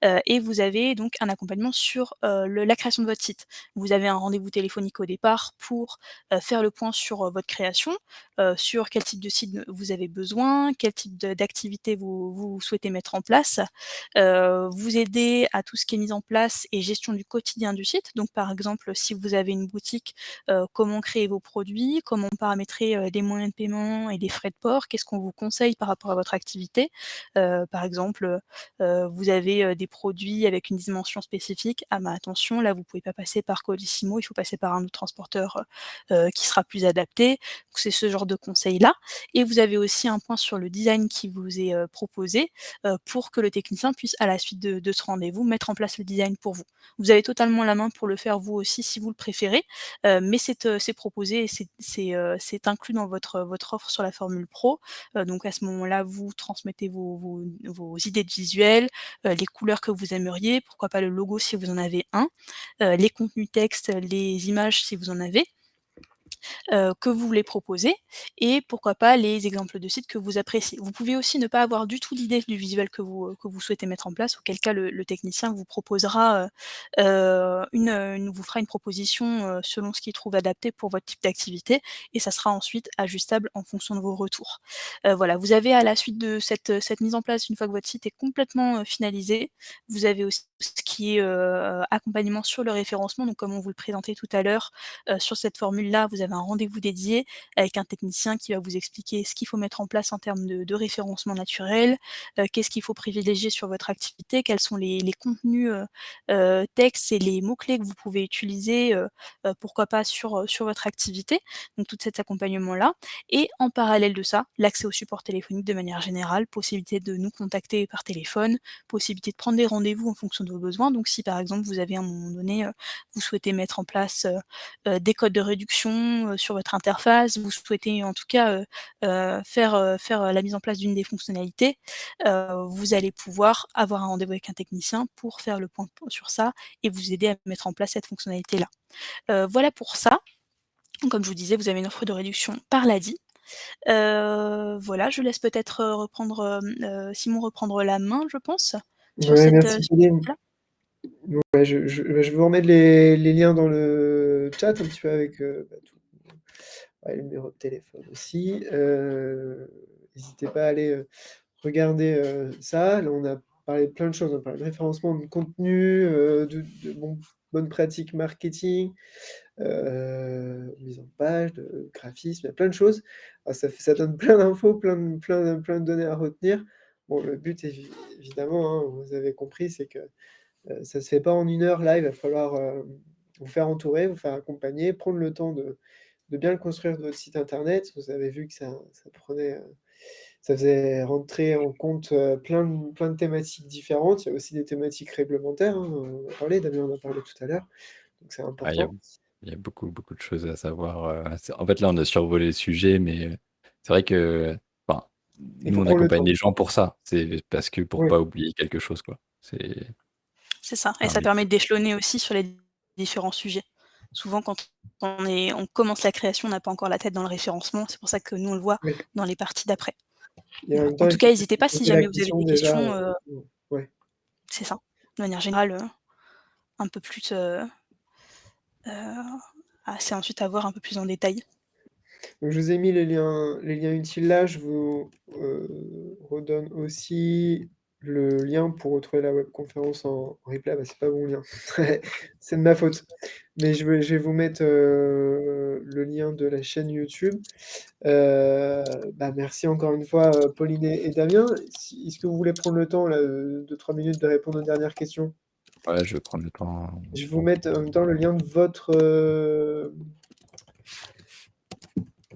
S3: et vous avez donc un accompagnement sur la création de votre site. Vous avez un rendez-vous téléphonique au départ pour faire le point sur votre création, sur quel type de site vous avez besoin, quel type d'activité vous souhaitez mettre en place, vous aider à tout ce qui est mise en place et gestion du quotidien du site. Donc par exemple, si vous avez une boutique, comment créer vos produits, comment paramétrer les moyens de paiement et les frais de port, qu'est-ce qu'on vous conseille par rapport à votre activité. Par exemple, vous avez des produits avec une dimension spécifique. Ah bah attention, là vous pouvez pas passer par Colissimo, il faut passer par un autre transporteur qui sera plus adapté. Donc c'est ce genre de conseils-là. Et vous avez aussi un point sur le design qui vous est proposé pour que le technicien puisse, à la suite de ce rendez-vous, mettre en place le design pour vous. Vous avez totalement la main pour le faire vous aussi si vous le préférez, mais c'est proposé et c'est inclus dans votre offre sur la formule Pro. Donc à ce moment-là, vous transmettez vos idées de visuel, les couleurs que vous aimeriez, pourquoi pas le logo si vous en avez un, les contenus texte, les images si vous en avez. Que vous voulez proposer et pourquoi pas les exemples de sites que vous appréciez. Vous pouvez aussi ne pas avoir du tout d'idée du visuel que vous souhaitez mettre en place, auquel cas le technicien vous proposera, vous fera une proposition, selon ce qu'il trouve adapté pour votre type d'activité et ça sera ensuite ajustable en fonction de vos retours. Voilà, vous avez à la suite de cette mise en place, une fois que votre site est complètement, finalisé, vous avez aussi ce qui qui est, accompagnement sur le référencement. Donc comme on vous le présentait tout à l'heure, sur cette formule-là, vous avez un rendez-vous dédié avec un technicien qui va vous expliquer ce qu'il faut mettre en place en termes de référencement naturel, qu'est-ce qu'il faut privilégier sur votre activité, quels sont les contenus, textes et les mots-clés que vous pouvez utiliser, pourquoi pas sur votre activité. Donc tout cet accompagnement-là et en parallèle de ça, l'accès au support téléphonique de manière générale, possibilité de nous contacter par téléphone, possibilité de prendre des rendez-vous en fonction de vos besoins. Donc si par exemple vous avez à un moment donné, vous souhaitez mettre en place, des codes de réduction, sur votre interface, vous souhaitez en tout cas, faire la mise en place d'une des fonctionnalités, vous allez pouvoir avoir un rendez-vous avec un technicien pour faire le point sur ça et vous aider à mettre en place cette fonctionnalité-là. Voilà pour ça. Comme je vous disais, vous avez une offre de réduction par l'ADI. Voilà, je laisse peut-être, Simon reprendre la main, je pense, sur
S1: Ouais,
S3: cette,
S1: merci
S3: sur ce
S1: Pauline.
S3: point-là.
S1: Ouais, je vais vous remettre les liens dans le chat un petit peu avec, tout ouais, le numéro de téléphone aussi. N'hésitez pas à aller, regarder, ça. Là, on a parlé de plein de choses. On a parlé de référencement de contenu, bonnes pratiques marketing, mise en page, de graphisme, il y a plein de choses. Ça donne plein d'infos, plein de données à retenir. Bon, le but évidemment, hein, vous avez compris, c'est que, ça se fait pas en 1 heure là, il va falloir, vous faire entourer, vous faire accompagner, prendre le temps de bien le construire votre site internet. Vous avez vu que ça prenait, ça faisait rentrer en compte, plein de thématiques différentes. Il y a aussi des thématiques réglementaires, hein, on en a parlé, Damien en a parlé tout à l'heure, donc c'est
S2: Ah,
S1: important.
S2: il y a beaucoup, beaucoup de choses à savoir. En fait, là, on a survolé le sujet, mais c'est vrai que enfin,
S1: Il
S2: nous,
S1: faut
S2: on
S1: prendre le
S2: accompagne
S1: temps.
S2: les gens pour ça. C'est parce que pour
S1: Oui,
S2: pas oublier quelque chose, quoi. C'est
S3: C'est ça
S2: c'est
S3: et
S2: un
S3: ça
S2: métier.
S3: permet d'échelonner aussi sur les différents sujets. Souvent quand on commence la création, on n'a pas encore la tête dans le référencement, c'est pour ça que nous on le voit
S1: oui,
S3: dans les parties d'après.
S1: et en
S3: Voilà.
S1: même
S3: En
S1: temps, il
S3: tout
S1: faut
S3: cas,
S1: peut-être
S3: n'hésitez
S1: se
S3: pas si
S1: poser la
S3: jamais vous avez
S1: question
S3: des
S1: déjà,
S3: questions,
S1: ouais.
S3: c'est ça. De manière générale, un peu plus, c'est ensuite à voir un peu plus en détail.
S1: Donc je vous ai mis les liens utiles là. Je vous, redonne aussi le lien pour retrouver la webconférence en replay. Ah bah, c'est pas mon lien. C'est de ma faute. Mais je vais vous mettre, le lien de la chaîne YouTube. Bah, merci encore une fois, Pauline et Damien. Est-ce que vous voulez prendre le temps là, 2-3 minutes de répondre aux dernières questions?
S2: Ouais, je vais prendre le temps.
S1: Je vais vous mettre en même temps le lien de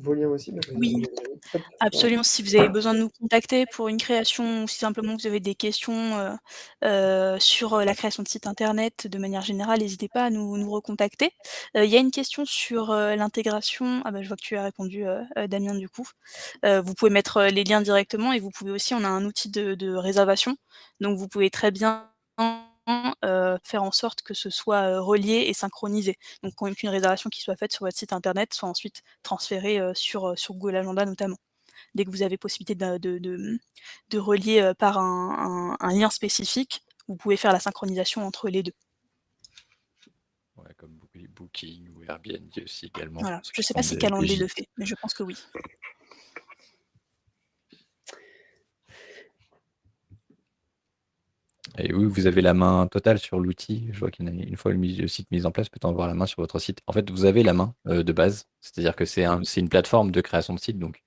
S1: vos liens aussi. Bah, je vais
S3: Oui.
S1: les envoyer. Hop, voilà.
S3: Absolument, si vous avez besoin de nous contacter pour une création ou si simplement vous avez des questions, sur, la création de site internet de manière générale, n'hésitez pas à nous recontacter. Il y a une question sur, l'intégration je vois que tu as répondu, Damien du coup. Vous pouvez mettre, les liens directement et vous pouvez aussi on a un outil de réservation, donc vous pouvez très bien, faire en sorte que ce soit, relié et synchronisé. Donc qu'une réservation qui soit faite sur votre site internet soit ensuite transférée, sur Google Agenda notamment. Dès que vous avez possibilité de relier, par un lien spécifique, vous pouvez faire la synchronisation entre les 2.
S2: Ouais, comme Booking ou Airbnb aussi également,
S3: Voilà.
S2: ceux
S3: Je
S2: qui
S3: sais pas
S2: font
S3: si
S2: des
S3: Calendly le
S2: gîtes.
S3: fait, mais je pense que oui.
S2: Et oui, vous avez la main totale sur l'outil. Je vois qu'il y en a une fois le site mis en place, peut-on avoir la main sur votre site. En fait, vous avez la main de base, c'est-à-dire que c'est une plateforme de création de site, donc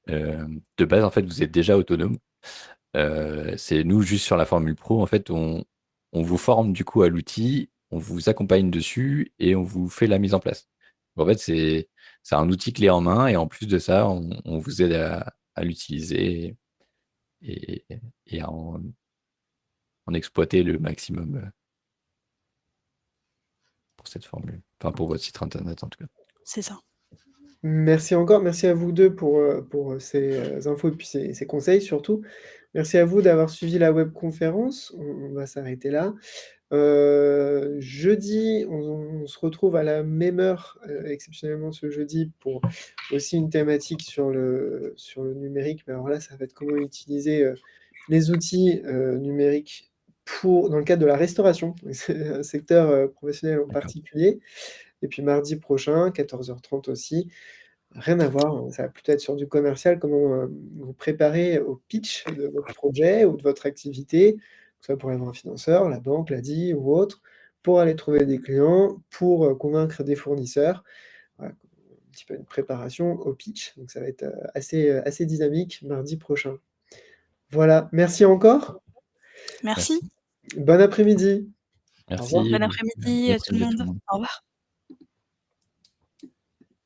S2: de base, en fait, vous êtes déjà autonome. C'est nous, juste sur la formule pro, en fait, on vous forme du coup à l'outil, on vous accompagne dessus et on vous fait la mise en place. En fait, c'est un outil clé en main et en plus de ça, on vous aide à l'utiliser et, et à en exploiter le maximum pour cette formule. Enfin, pour votre site internet en tout cas.
S3: C'est ça.
S1: Merci encore, merci à vous 2 pour ces, infos et puis ces conseils surtout. Merci à vous d'avoir suivi la webconférence. On va s'arrêter là. Jeudi, on se retrouve à la même heure, exceptionnellement ce jeudi pour aussi une thématique sur le numérique. Mais alors là, ça va être comment utiliser, les outils, numériques dans le cadre de la restauration. C'est un secteur, professionnel en
S2: D'accord.
S1: particulier. Et puis mardi prochain, 14h30 aussi, rien à voir, hein, ça va plutôt être sur du commercial, comment, vous préparer au pitch de votre projet ou de votre activité, soit pour aller voir un financeur, la banque, l'ADI ou autre, pour aller trouver des clients, pour, convaincre des fournisseurs. Voilà, un petit peu une préparation au pitch, donc ça va être, assez dynamique mardi prochain. Voilà, merci encore.
S3: Merci.
S2: Merci.
S1: Bon après-midi. Au revoir.
S3: Bon
S2: Merci. Bon
S3: après-midi à tout le
S2: après-midi à tout
S3: monde.
S2: le monde.
S3: Au revoir.